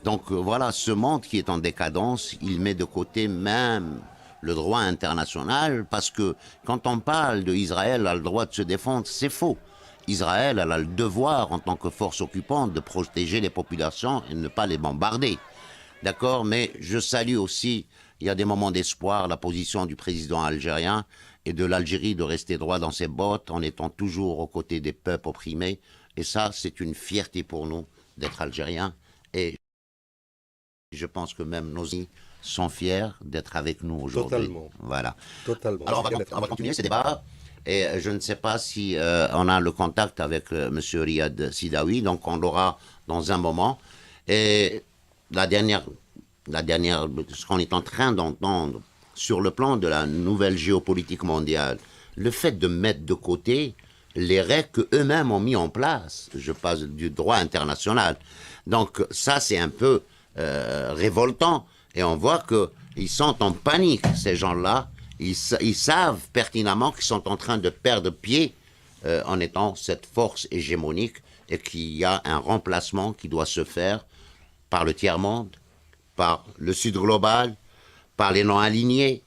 Donc voilà, ce monde qui est en décadence, il met de côté même le droit international, parce que quand on parle d'Israël a le droit de se défendre, c'est faux. Israël elle a le devoir, en tant que force occupante, de protéger les populations et ne pas les bombarder. D'accord, mais je salue aussi, il y a des moments d'espoir, la position du président algérien et de l'Algérie de rester droit dans ses bottes en étant toujours aux côtés des peuples opprimés. Et ça, c'est une fierté pour nous d'être algériens. Et je pense que même nos amis sont fiers d'être avec nous aujourd'hui. Totalement. Voilà. Totalement. Alors, on va continuer ce débat. Et je ne sais pas si on a le contact avec M. Riyad Sidaoui, donc on l'aura dans un moment. Et la dernière, ce qu'on est en train d'entendre sur le plan de la nouvelle géopolitique mondiale, le fait de mettre de côté les règles qu'eux-mêmes ont mis en place, je parle du droit international. Donc ça, c'est un peu révoltant. Et on voit qu'ils sont en panique, ces gens-là. Ils savent pertinemment qu'ils sont en train de perdre pied en étant cette force hégémonique et qu'il y a un remplacement qui doit se faire par le tiers-monde, par le Sud global, par les non-alignés,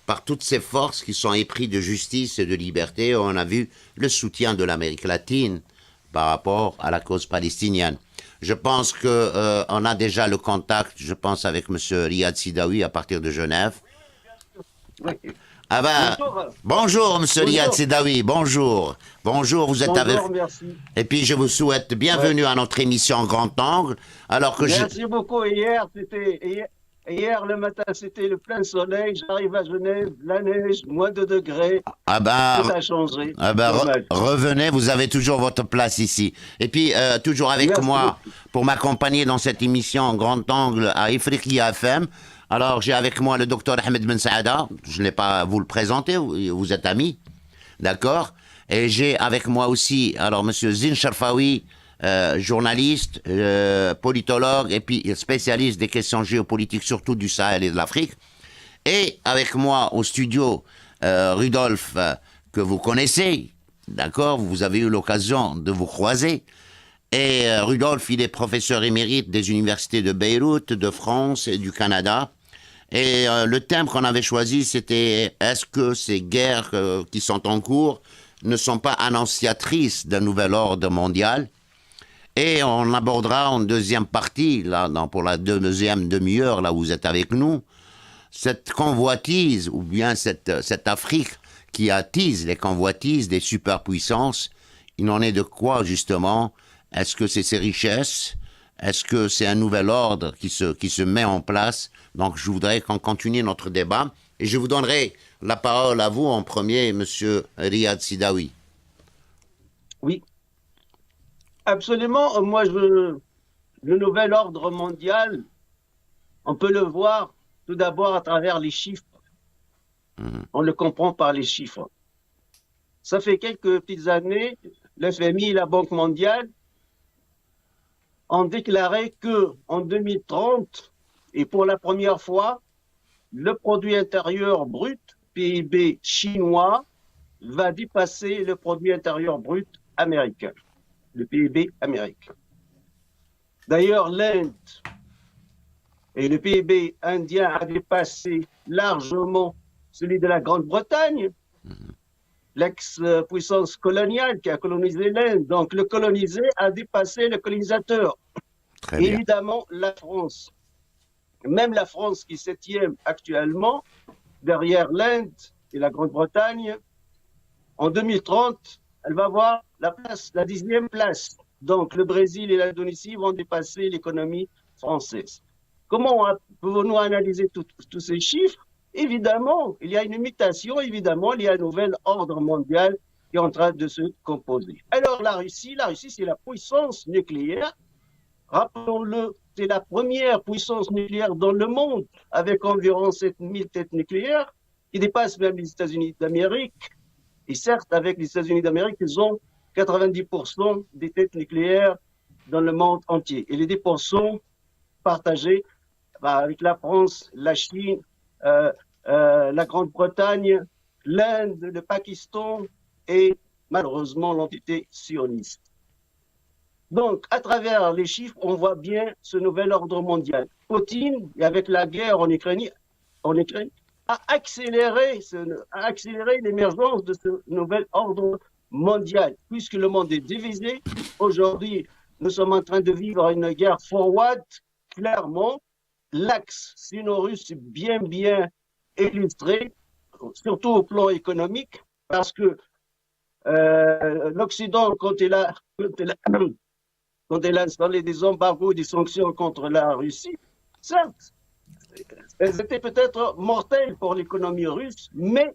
par toutes ces forces qui sont épris de justice et de liberté. On a vu le soutien de l'Amérique latine par rapport à la cause palestinienne. Je pense qu'on a déjà le contact, je pense, avec M. Riyad Sidaoui à partir de Genève. Oui. Ah ben, bonjour, M. Riyad Sidaoui, bonjour. Bonjour, vous êtes avec... Merci. Et puis je vous souhaite bienvenue à notre émission Grand Angle. Alors que Merci beaucoup. Hier le matin, c'était le plein soleil. J'arrive à Genève, la neige, moins de degrés. Ah ben, tout a changé. Ah ben, Dommage. revenez, vous avez toujours votre place ici. Et puis, toujours avec Merci moi, pour m'accompagner dans cette émission Grand Angle à Ifriqiya FM. Alors, j'ai avec moi le docteur Ahmed Ben Saada. Je n'ai pas à vous le présenter, vous êtes amis. D'accord? Et j'ai avec moi aussi, alors, monsieur Zine Sharfawi, journaliste, politologue et puis spécialiste des questions géopolitiques, surtout du Sahel et de l'Afrique. Et avec moi au studio, Rudolph, que vous connaissez, d'accord? Vous avez eu l'occasion de vous croiser. Et Rudolph, il est professeur émérite des universités de Beyrouth, de France et du Canada. Et le thème qu'on avait choisi, c'était « Est-ce que ces guerres qui sont en cours ne sont pas annonciatrices d'un nouvel ordre mondial ?» Et on abordera en deuxième partie, là, pour la deuxième demi-heure, là où vous êtes avec nous, cette convoitise, ou bien cette Afrique qui attise les convoitises des superpuissances. Il en est de quoi, justement? Est-ce que c'est ces richesses? Est-ce que c'est un nouvel ordre qui se met en place? Donc, je voudrais qu'on continue notre débat. Et je vous donnerai la parole à vous en premier, Monsieur Riyad Sidaoui. Oui. Absolument. Moi, le nouvel ordre mondial, on peut le voir tout d'abord à travers les chiffres. On le comprend par les chiffres. Ça fait quelques petites années, le FMI et la Banque mondiale ont déclaré que en 2030, et pour la première fois, le produit intérieur brut, PIB chinois, va dépasser le produit intérieur brut américain, le PIB américain. D'ailleurs, l'Inde et le PIB indien a dépassé largement celui de la Grande-Bretagne, l'ex-puissance coloniale qui a colonisé l'Inde. Donc le colonisé a dépassé le colonisateur. Très bien. Évidemment, la France, même la France qui est septième actuellement, derrière l'Inde et la Grande-Bretagne, en 2030, elle va avoir la 10e place. Donc le Brésil et l'Indonésie vont dépasser l'économie française. Comment pouvons-nous analyser tous ces chiffres? évidemment, il y a une mutation, évidemment, il y a un nouvel ordre mondial qui est en train de se composer. Alors la Russie, c'est la puissance nucléaire. Rappelons-le, c'est la première puissance nucléaire dans le monde, avec environ 7000 têtes nucléaires, qui dépassent même les États-Unis d'Amérique. Et certes, avec les États-Unis d'Amérique, ils ont 90% des têtes nucléaires dans le monde entier. Et les 10% partagés avec la France, la Chine, la Grande-Bretagne, l'Inde, le Pakistan et malheureusement l'entité sioniste. Donc, à travers les chiffres, on voit bien ce nouvel ordre mondial. Poutine, avec la guerre en Ukraine, a accéléré l'émergence de ce nouvel ordre mondial, puisque le monde est divisé. Aujourd'hui, nous sommes en train de vivre une guerre forward, clairement. L'axe sino-russe est bien illustré, surtout au plan économique, parce que l'Occident, quand il a installé des embargos, des sanctions contre la Russie, certes, elles étaient peut-être mortelles pour l'économie russe, mais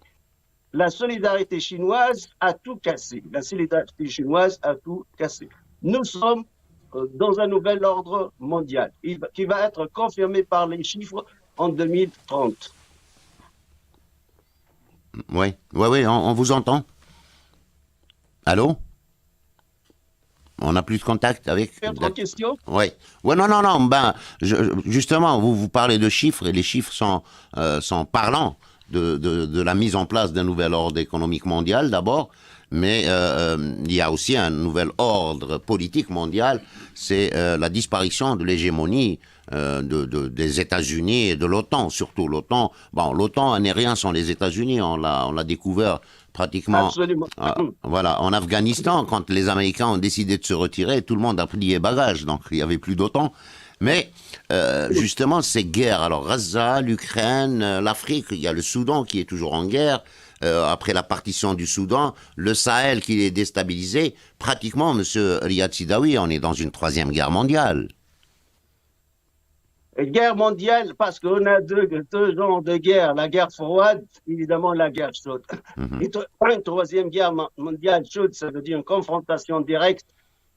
la solidarité chinoise a tout cassé. La solidarité chinoise a tout cassé. Nous sommes dans un nouvel ordre mondial qui va être confirmé par les chiffres en 2030. Oui, on vous entend. Allô? On n'a plus de contact avec... Autre question? Oui. Non. Justement, vous parlez de chiffres et les chiffres sont parlants de la mise en place d'un nouvel ordre économique mondial d'abord, mais il y a aussi un nouvel ordre politique mondial, c'est la disparition de l'hégémonie des États-Unis et de l'OTAN, surtout l'OTAN. Bon, l'OTAN n'est rien sans les États-Unis, on l'a découvert pratiquement en Afghanistan, quand les Américains ont décidé de se retirer, tout le monde a plié bagages, donc il n'y avait plus d'OTAN. Mais justement, ces guerres, alors Gaza, l'Ukraine, l'Afrique, il y a le Soudan qui est toujours en guerre, après la partition du Soudan, le Sahel qui est déstabilisé, pratiquement, monsieur Riyad Sidawi, on est dans une 3e guerre mondiale. Guerre mondiale, parce qu'on a deux genres de guerre, la guerre froide, évidemment la guerre chaude. Et une 3e guerre mondiale chaude, ça veut dire une confrontation directe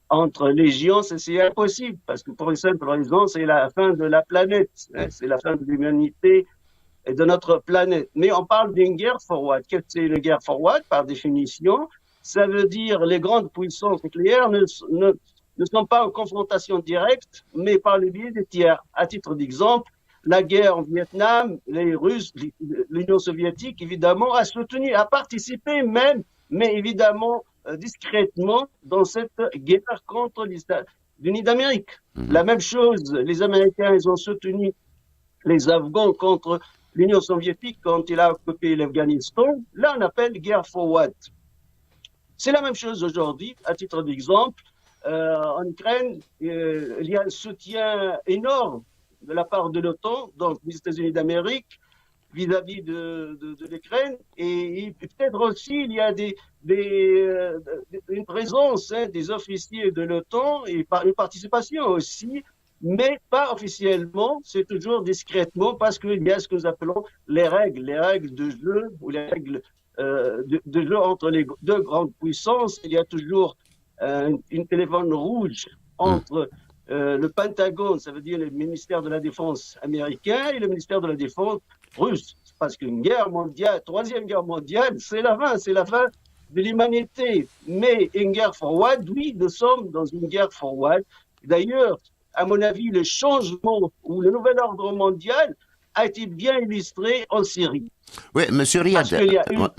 entre légions, c'est impossible, parce que pour une simple raison, c'est la fin de la planète, c'est la fin de l'humanité et de notre planète. Mais on parle d'une guerre forward. Qu'est-ce que c'est une guerre forward, par définition? Ça veut dire les grandes puissances nucléaires ne sont pas en confrontation directe, mais par le biais des tiers. À titre d'exemple, la guerre en Vietnam, les Russes, l'Union soviétique, évidemment, a soutenu, a participé même, mais évidemment, discrètement, dans cette guerre contre les États-Unis d'Amérique. La même chose, les Américains, ils ont soutenu les Afghans contre l'Union soviétique quand il a occupé l'Afghanistan. Là, on appelle guerre forward. C'est la même chose aujourd'hui, à titre d'exemple. En Ukraine, il y a un soutien énorme de la part de l'OTAN, donc des États-Unis d'Amérique, vis-à-vis de l'Ukraine. Et peut-être aussi, il y a une présence des officiers de l'OTAN et une participation aussi, mais pas officiellement, c'est toujours discrètement, parce qu'il y a ce que nous appelons les règles de jeu, ou les règles de jeu entre les deux grandes puissances. Il y a toujours une téléphone rouge entre le Pentagone, ça veut dire le ministère de la Défense américain, et le ministère de la Défense russe. Parce qu'une guerre mondiale, 3e guerre mondiale, c'est la fin de l'humanité. Mais une guerre forward, oui, nous sommes dans une guerre forward. D'ailleurs, à mon avis, le changement ou le nouvel ordre mondial a été bien illustré en Syrie. Oui, monsieur Riyad,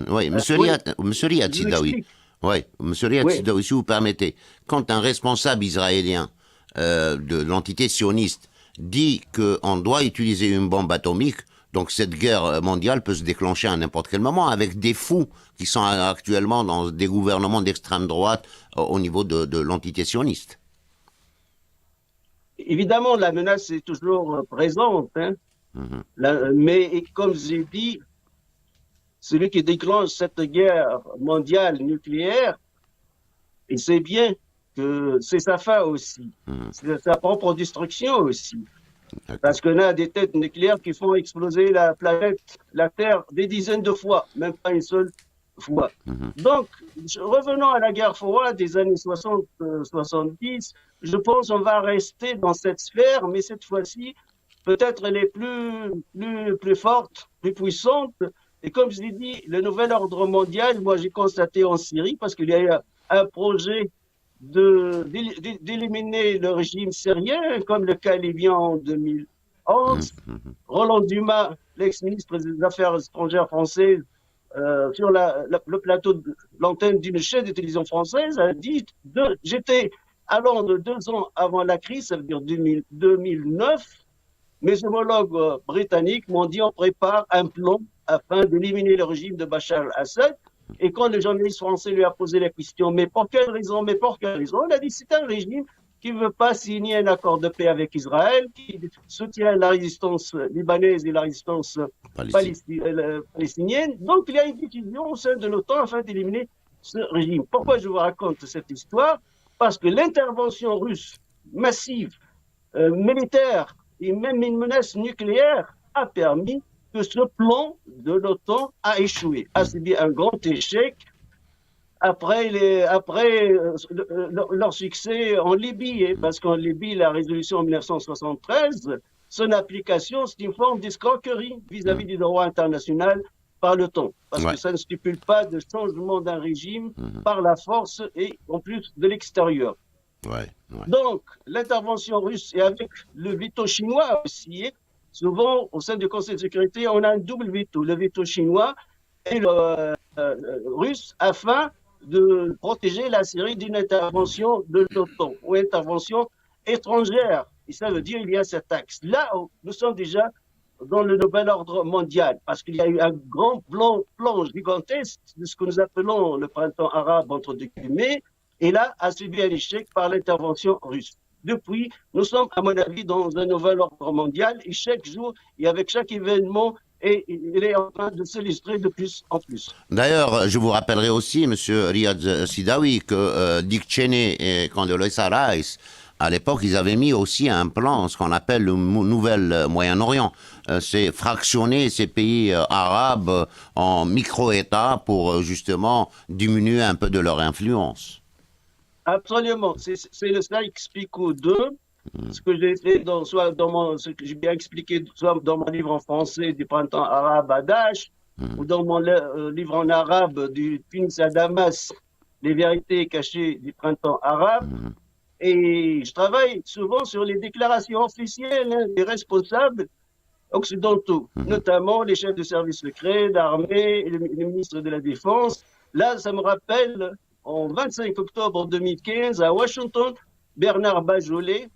monsieur Riyad Sidawi. Oui, monsieur Riyad Sidawi, si vous permettez, quand un responsable israélien de l'entité sioniste dit qu'on doit utiliser une bombe atomique, donc cette guerre mondiale peut se déclencher à n'importe quel moment avec des fous qui sont actuellement dans des gouvernements d'extrême droite au niveau de l'entité sioniste. Évidemment, la menace est toujours présente, hein. Mais comme j'ai dit, celui qui déclenche cette guerre mondiale nucléaire, il sait bien que c'est sa fin aussi, c'est sa propre destruction aussi. Parce qu'on a des têtes nucléaires qui font exploser la planète, la Terre, des dizaines de fois, même pas une seule fois. Donc, revenons à la guerre froide des années 60-70, je pense qu'on va rester dans cette sphère, mais cette fois-ci, peut-être elle est plus forte, plus puissante. Et comme je l'ai dit, le nouvel ordre mondial, moi j'ai constaté en Syrie, parce qu'il y a eu un projet d'éliminer le régime syrien, comme le cas libyen en 2011. Roland Dumas, l'ex-ministre des Affaires étrangères français, sur le plateau de l'antenne d'une chaîne de télévision française, a dit j'étais à Londres 2 ans avant la crise, ça veut dire 2009. Mes homologues britanniques m'ont dit on prépare un plan afin d'éliminer le régime de Bachar al-Assad. Et quand le journaliste français lui a posé la question, mais pour quelle raison, il a dit c'est un régime qui ne veut pas signer un accord de paix avec Israël, qui soutient la résistance libanaise et la résistance palestinienne. Donc il y a une décision au sein de l'OTAN afin d'éliminer ce régime. Pourquoi je vous raconte cette histoire? Parce que l'intervention russe massive, militaire et même une menace nucléaire a permis que ce plan de l'OTAN a échoué, a subi un grand échec après leur succès en Libye, parce qu'en Libye, la résolution en 1973, son application, c'est une forme d'escroquerie vis-à-vis du droit international par l'OTAN, parce que ça ne stipule pas de changement d'un régime par la force et en plus de l'extérieur. Donc, l'intervention russe et avec le veto chinois aussi, souvent, au sein du Conseil de sécurité, on a un double veto, le veto chinois et le russe, afin de protéger la Syrie d'une intervention de l'OTAN ou intervention étrangère. Et ça veut dire qu'il y a cet axe. Là, nous sommes déjà dans le nouvel ordre mondial, parce qu'il y a eu un grand plan gigantesque de ce que nous appelons le printemps arabe entre deux guillemets, et là, a subi un échec par l'intervention russe. Depuis, nous sommes, à mon avis, dans un nouvel ordre mondial, et chaque jour, et avec chaque événement, il est en train de s'illustrer de plus en plus. D'ailleurs, je vous rappellerai aussi, M. Riyad Sidawi, que Dick Cheney et Condoleezza Rice, à l'époque, ils avaient mis aussi un plan, ce qu'on appelle le nouvel Moyen-Orient. C'est fractionner ces pays arabes en micro-États pour justement diminuer un peu de leur influence. Absolument. C'est le Sykes-Picot 2, ce que j'ai fait ce que j'ai bien expliqué, soit dans mon livre en français du printemps arabe à Daesh, ou dans mon livre en arabe du Tunis à Damas, les vérités cachées du printemps arabe. Et je travaille souvent sur les déclarations officielles des responsables occidentaux, notamment les chefs de services secrets, d'armée, et les ministres de la Défense. Là, ça me rappelle, en 25 octobre 2015, à Washington, Bernard Bajolet,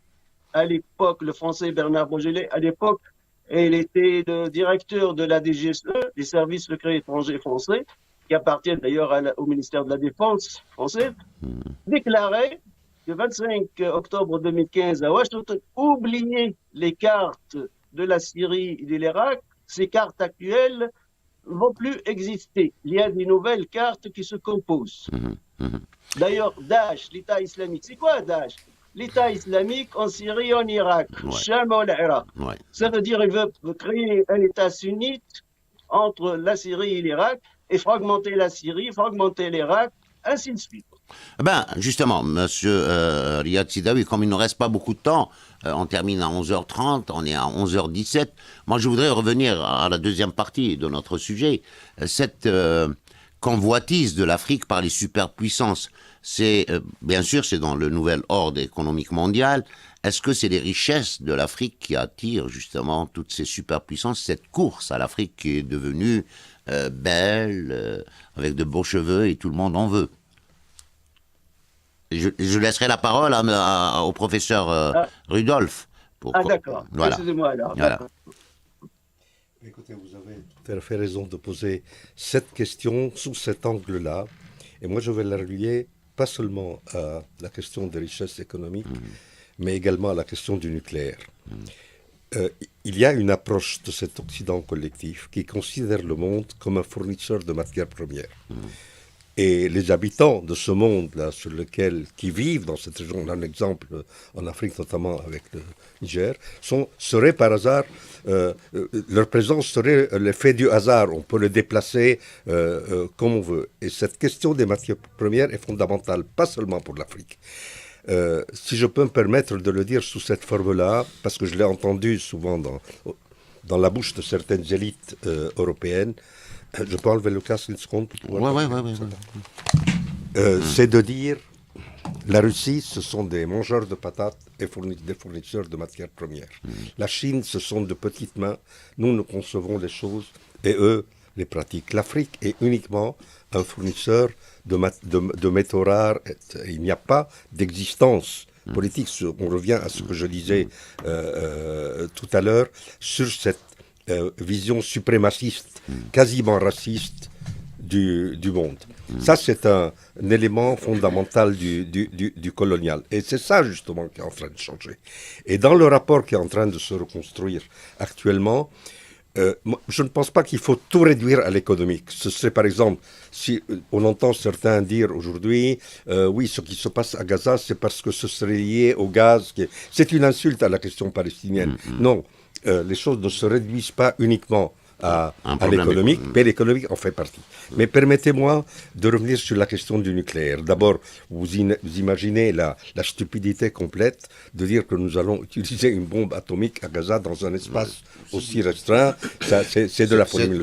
à l'époque, le français Bernard Bajolet, à l'époque, il était le directeur de la DGSE, des services secrets étrangers français, qui appartiennent d'ailleurs au ministère de la Défense français, déclarait le 25 octobre 2015 à Washington, oubliez les cartes de la Syrie et de l'Irak, ces cartes actuelles ne vont plus exister. Il y a des nouvelles cartes qui se composent. D'ailleurs, Daesh, l'État islamique, c'est quoi Daesh? L'État islamique en Syrie et en Irak, Sham ou l'Irak. Ça veut dire qu'il veut créer un État sunnite entre la Syrie et l'Irak et fragmenter la Syrie, fragmenter l'Irak, ainsi de suite. Ben, justement, Monsieur Riyad Sidawi, comme il ne reste pas beaucoup de temps, on termine à 11h30, on est à 11h17. Moi, je voudrais revenir à la deuxième partie de notre sujet. Cette convoitise de l'Afrique par les superpuissances, c'est, bien sûr, c'est dans le nouvel ordre économique mondial. Est-ce que c'est les richesses de l'Afrique qui attirent justement toutes ces superpuissances, cette course à l'Afrique qui est devenue belle, avec de beaux cheveux et tout le monde en veut? Je laisserai la parole au professeur Rudolph. D'accord. Voilà. Excusez-moi alors. Voilà. Écoutez, vous avez tout à fait raison de poser cette question sous cet angle-là. Et moi, je vais la relier pas seulement à la question des richesses économiques, mais également à la question du nucléaire. Il y a une approche de cet Occident collectif qui considère le monde comme un fournisseur de matières premières. Et les habitants de ce monde-là, qui vivent dans cette région, on a un exemple en Afrique, notamment avec le Niger, seraient par hasard, leur présence serait l'effet du hasard. On peut le déplacer comme on veut. Et cette question des matières premières est fondamentale, pas seulement pour l'Afrique. Si je peux me permettre de le dire sous cette forme-là, parce que je l'ai entendu souvent dans la bouche de certaines élites européennes, je peux enlever le casque une seconde pour pouvoir c'est de dire la Russie, ce sont des mangeurs de patates et des fournisseurs de matières premières. La Chine, ce sont de petites mains. Nous concevons les choses et eux les pratiquent. L'Afrique est uniquement un fournisseur de métaux rares. Il n'y a pas d'existence politique. On revient à ce que je disais tout à l'heure sur cette vision suprémaciste, quasiment raciste du monde. Ça, c'est un élément fondamental du colonial. Et c'est ça, justement, qui est en train de changer. Et dans le rapport qui est en train de se reconstruire actuellement, je ne pense pas qu'il faut tout réduire à l'économique. Ce serait, par exemple, si on entend certains dire aujourd'hui, oui, ce qui se passe à Gaza, c'est parce que ce serait lié au gaz. C'est une insulte à la question palestinienne. Non. Les choses ne se réduisent pas uniquement à l'économique, mais l'économique en fait partie. Mais permettez-moi de revenir sur la question du nucléaire. D'abord, vous imaginez la stupidité complète de dire que nous allons utiliser une bombe atomique à Gaza dans un espace aussi restreint. C'est de la polémique.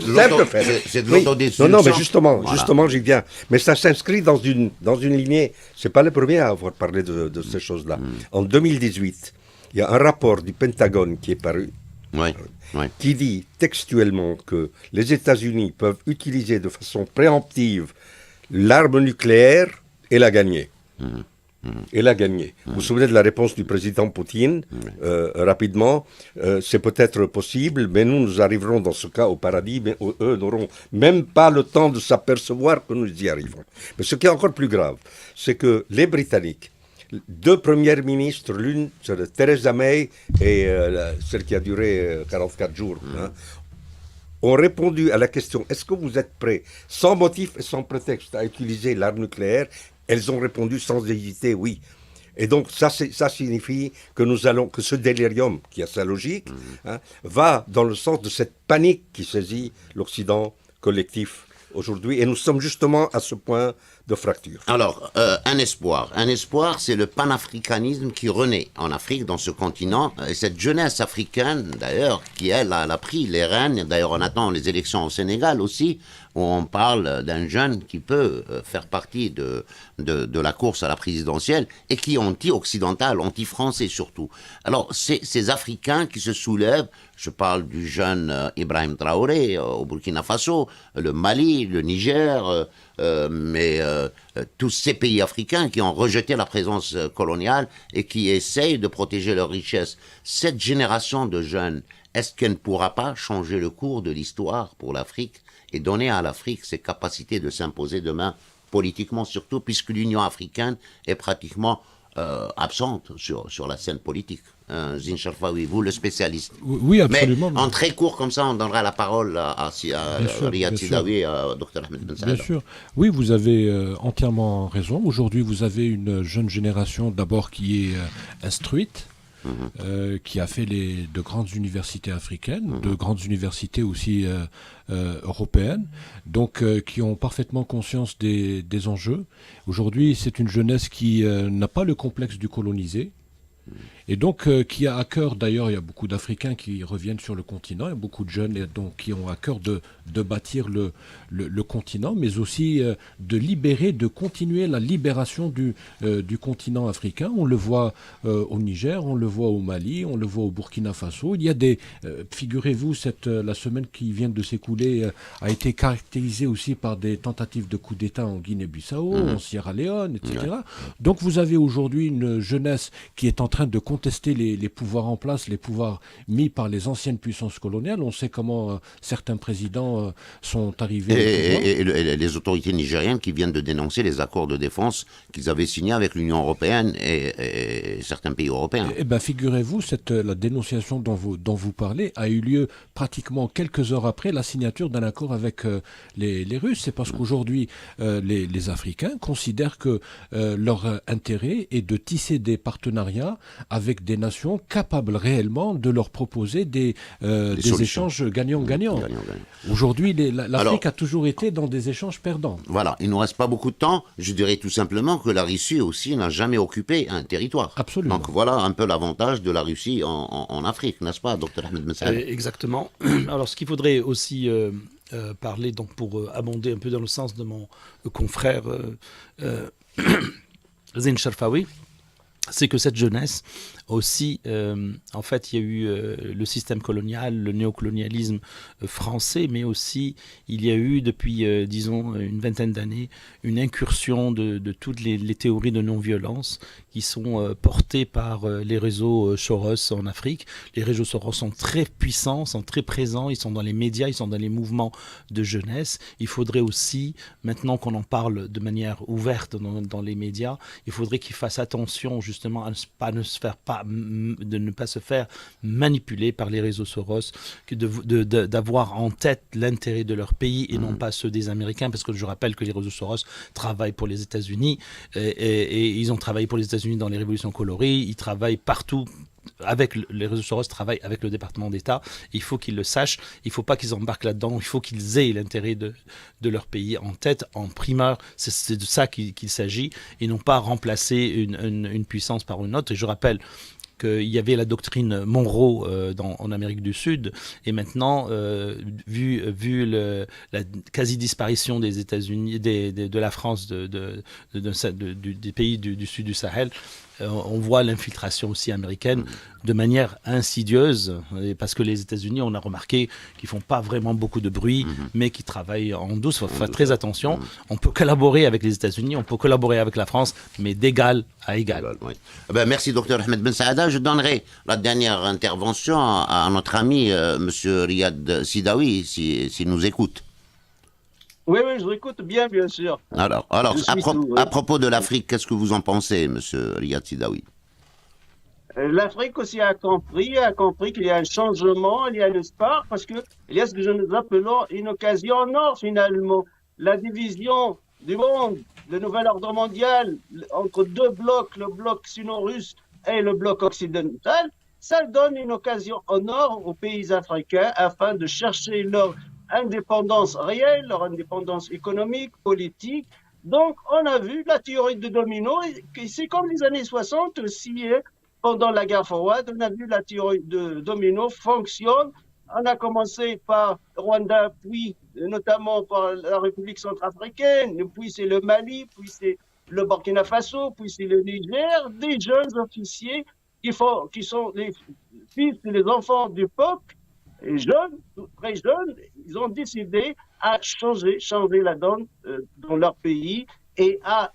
C'est de l'autodestruction. Non, mais justement, j'y viens. Mais ça s'inscrit dans une lignée. C'est pas le premier à avoir parlé de ces choses-là. En 2018, il y a un rapport du Pentagone qui est paru, qui dit textuellement que les États-Unis peuvent utiliser de façon préemptive l'arme nucléaire et la gagner. Vous vous souvenez de la réponse du président Poutine rapidement, c'est peut-être possible, mais nous arriverons dans ce cas au paradis, mais eux n'auront même pas le temps de s'apercevoir que nous y arrivons. Mais ce qui est encore plus grave, c'est que les Britanniques, deux premières ministres, l'une, c'est Theresa May et celle qui a duré 44 jours, ont répondu à la question « Est-ce que vous êtes prêts, sans motif et sans prétexte, à utiliser l'arme nucléaire ?» Elles ont répondu sans hésiter « oui ». Et donc ça signifie que ce délirium, qui a sa logique, va dans le sens de cette panique qui saisit l'Occident collectif aujourd'hui. Et nous sommes justement à ce point de fracture. Alors, un espoir. Un espoir, c'est le panafricanisme qui renaît en Afrique, dans ce continent. Et cette jeunesse africaine, d'ailleurs, qui, elle, a pris les rênes. D'ailleurs, on attend les élections au Sénégal aussi, où on parle d'un jeune qui peut faire partie de la course à la présidentielle et qui est anti-occidental, anti-français surtout. Alors, ces Africains qui se soulèvent, je parle du jeune Ibrahim Traoré au Burkina Faso, le Mali, le Niger, mais tous ces pays africains qui ont rejeté la présence coloniale et qui essayent de protéger leurs richesses. Cette génération de jeunes, est-ce qu'elle ne pourra pas changer le cours de l'histoire pour l'Afrique et donner à l'Afrique ses capacités de s'imposer demain, politiquement surtout, puisque l'Union africaine est pratiquement absente sur la scène politique. Zine Cherfaoui, vous le spécialiste. Oui, absolument. Mais en très court comme ça, on donnera la parole à Riyad Sidawi et à Dr Ahmed Ben Saïd. Bien sûr. Oui, vous avez entièrement raison. Aujourd'hui, vous avez une jeune génération d'abord qui est instruite, qui a fait de grandes universités africaines, de grandes universités aussi européennes, donc qui ont parfaitement conscience des enjeux. Aujourd'hui, c'est une jeunesse qui n'a pas le complexe du colonisé, et donc qui a à cœur, d'ailleurs il y a beaucoup d'Africains qui reviennent sur le continent, il y a beaucoup de jeunes donc, qui ont à cœur de bâtir le continent, mais aussi de libérer, de continuer la libération du continent africain. On le voit au Niger, on le voit au Mali, on le voit au Burkina Faso. Il y a figurez-vous, la semaine qui vient de s'écouler a été caractérisée aussi par des tentatives de coup d'État en Guinée-Bissau, en Sierra Leone, etc. Donc vous avez aujourd'hui une jeunesse qui est en train de contester les pouvoirs en place, les pouvoirs mis par les anciennes puissances coloniales. On sait comment certains présidents sont arrivés au pouvoir. Et les autorités nigériennes qui viennent de dénoncer les accords de défense qu'ils avaient signés avec l'Union européenne et certains pays européens. Eh bien, figurez-vous, la dénonciation dont vous parlez a eu lieu pratiquement quelques heures après la signature d'un accord avec les Russes. C'est parce qu'aujourd'hui, les Africains considèrent que leur intérêt est de tisser des partenariats avec des nations capables réellement de leur proposer des échanges gagnant-gagnant. Aujourd'hui, l'Afrique a toujours été dans des échanges perdants. Voilà, il ne nous reste pas beaucoup de temps. Je dirais tout simplement que la Russie aussi n'a jamais occupé un territoire. Absolument. Donc voilà un peu l'avantage de la Russie en Afrique, n'est-ce pas, Dr Ahmed Ben Saad? Exactement. Alors ce qu'il faudrait aussi parler, donc pour abonder un peu dans le sens de mon confrère Zain Sharfawi, c'est que cette jeunesse aussi, en fait, il y a eu le système colonial, le néocolonialisme français, mais aussi il y a eu depuis, disons, une vingtaine d'années, une incursion de toutes les théories de non-violence qui sont portées par les réseaux Soros en Afrique. Les réseaux Soros sont très puissants, sont très présents, ils sont dans les médias, ils sont dans les mouvements de jeunesse. Il faudrait aussi, maintenant qu'on en parle de manière ouverte dans les médias, il faudrait qu'ils fassent attention justement à de ne pas se faire manipuler par les réseaux Soros, d'avoir en tête l'intérêt de leur pays et non pas ceux des Américains, parce que je rappelle que les réseaux Soros travaillent pour les États-Unis et ils ont travaillé pour les États-Unis dans les révolutions colorées, ils travaillent partout. Les réseaux Soros travaillent avec le département d'État. Il faut qu'ils le sachent. Il ne faut pas qu'ils embarquent là-dedans. Il faut qu'ils aient l'intérêt de leur pays en tête, en primeur. C'est de ça qu'il s'agit et non pas remplacer une puissance par une autre. Et je rappelle qu'il y avait la doctrine Monroe en Amérique du Sud, et maintenant, vu la quasi-disparition des États-Unis, de la France, des pays du sud du Sahel, on voit l'infiltration aussi américaine de manière insidieuse, parce que les États-Unis, on a remarqué qu'ils font pas vraiment beaucoup de bruit, mais qu'ils travaillent en douce. Il faut faire très attention. On peut collaborer avec les États-Unis, on peut collaborer avec la France, mais d'égal à égal. Oui. Merci, Dr Ahmed Ben Saada. Je donnerai la dernière intervention à notre ami, Monsieur Riyad Sidawi, s'il nous écoute. Oui, je vous écoute bien sûr. Alors à propos de l'Afrique, qu'est-ce que vous en pensez, Monsieur Riyad Sidawi? L'Afrique aussi a compris qu'il y a un changement, il y a l'espoir, parce qu'il y a ce que nous appelons une occasion en or, finalement. La division du monde, le nouvel ordre mondial, entre deux blocs, le bloc sino-russe et le bloc occidental, ça donne une occasion en or aux pays africains afin de chercher leur indépendance réelle, leur indépendance économique, politique. Donc, on a vu la théorie de domino, c'est comme les années 60 aussi, pendant la guerre froide, on a vu la théorie de domino fonctionne. On a commencé par Rwanda, puis notamment par la République centrafricaine, puis c'est le Mali, puis c'est le Burkina Faso, puis c'est le Niger, des jeunes officiers qui sont les fils et les enfants du peuple, et jeunes, très jeunes, ils ont décidé à changer la donne dans leur pays et à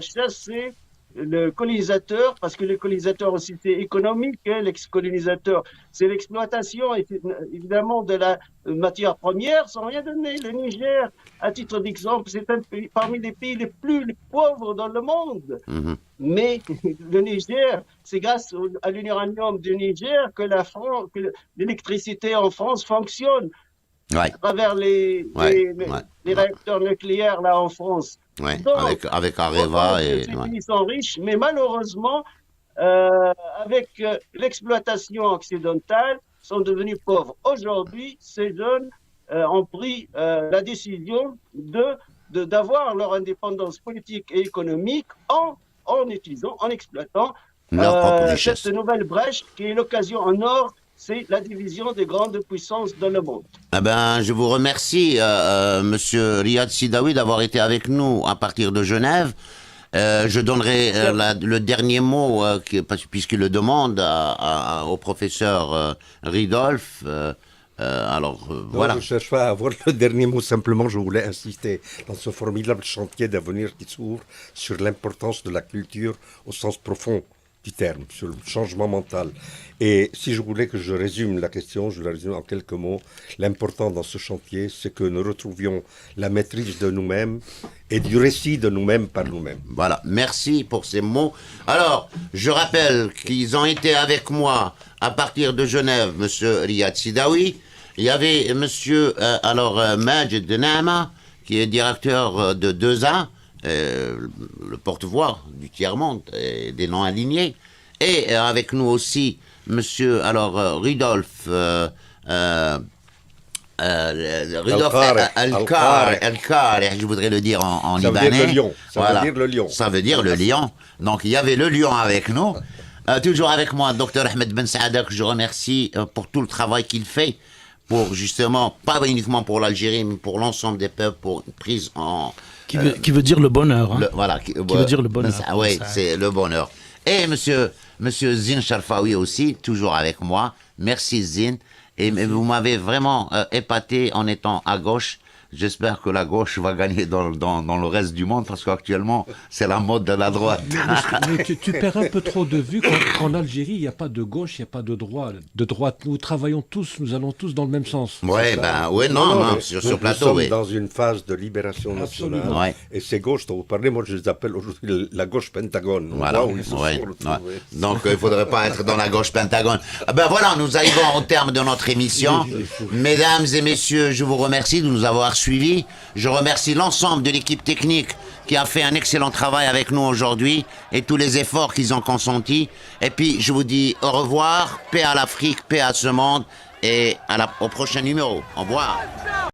chasser le colonisateur, parce que le colonisateur aussi c'est économique, l'ex-colonisateur c'est l'exploitation évidemment de la matière première sans rien donner. Le Niger, à titre d'exemple, c'est un pays parmi les pays les plus pauvres dans le monde. Mais le Niger, c'est grâce à l'uranium du Niger que l'électricité en France fonctionne. À travers les réacteurs nucléaires là en France. Donc, avec Areva ces pays sont riches, mais malheureusement, avec l'exploitation occidentale, sont devenus pauvres. Aujourd'hui, ces jeunes ont pris la décision d'avoir leur indépendance politique et économique en exploitant cette nouvelle brèche qui est l'occasion en or. C'est la division des grandes puissances dans le monde. Je vous remercie, Monsieur Riyad Sidawi, d'avoir été avec nous à partir de Genève. Je donnerai le dernier mot, puisqu'il le demande, au professeur Ridolf. Voilà. Je ne cherche pas à avoir le dernier mot, simplement je voulais insister dans ce formidable chantier d'avenir qui s'ouvre sur l'importance de la culture au sens profond du terme, sur le changement mental. Et si je voulais que je résume la question, je la résume en quelques mots. L'important dans ce chantier, c'est que nous retrouvions la maîtrise de nous-mêmes et du récit de nous-mêmes par nous-mêmes. Voilà, merci pour ces mots. Alors, je rappelle qu'ils ont été avec moi à partir de Genève, monsieur Riyad Sidawi. Il y avait monsieur Majid Denama, qui est directeur de 2A, le porte-voix du tiers-monde et des noms alignés. Et avec nous aussi monsieur Rudolf Al-Qari, je voudrais le dire en libanais. Ça veut dire le lion. Voilà. Veut dire le lion. Ça veut dire le lion. Donc il y avait le lion avec nous. Toujours avec moi, Dr Ahmed Ben Saada, que je remercie pour tout le travail qu'il fait, pour justement, pas uniquement pour l'Algérie, mais pour l'ensemble des peuples, pour une prise en... Qui veut dire le bonheur. Hein. Qui veut dire le bonheur. Oui, c'est le bonheur. Et monsieur Zine Sharfawi aussi, toujours avec moi. Merci Zine. Et vous m'avez vraiment épaté en étant à gauche. J'espère que la gauche va gagner dans le reste du monde, parce qu'actuellement, c'est la mode de la droite. Mais tu perds un peu trop de vue qu'en Algérie, il n'y a pas de gauche, il n'y a pas de droite. Nous travaillons tous, nous allons tous dans le même sens. Non, sur ce nous plateau, sommes oui. dans une phase de libération nationale. Ouais. Et ces gauches dont vous parlez, moi je les appelle aujourd'hui la gauche pentagone. Voilà. Donc il ne faudrait pas être dans la gauche pentagone. Voilà, nous arrivons au terme de notre émission. Mesdames et messieurs, je vous remercie de nous avoir suivis. Je remercie l'ensemble de l'équipe technique qui a fait un excellent travail avec nous aujourd'hui et tous les efforts qu'ils ont consentis. Et puis je vous dis au revoir, paix à l'Afrique, paix à ce monde et au prochain numéro. Au revoir.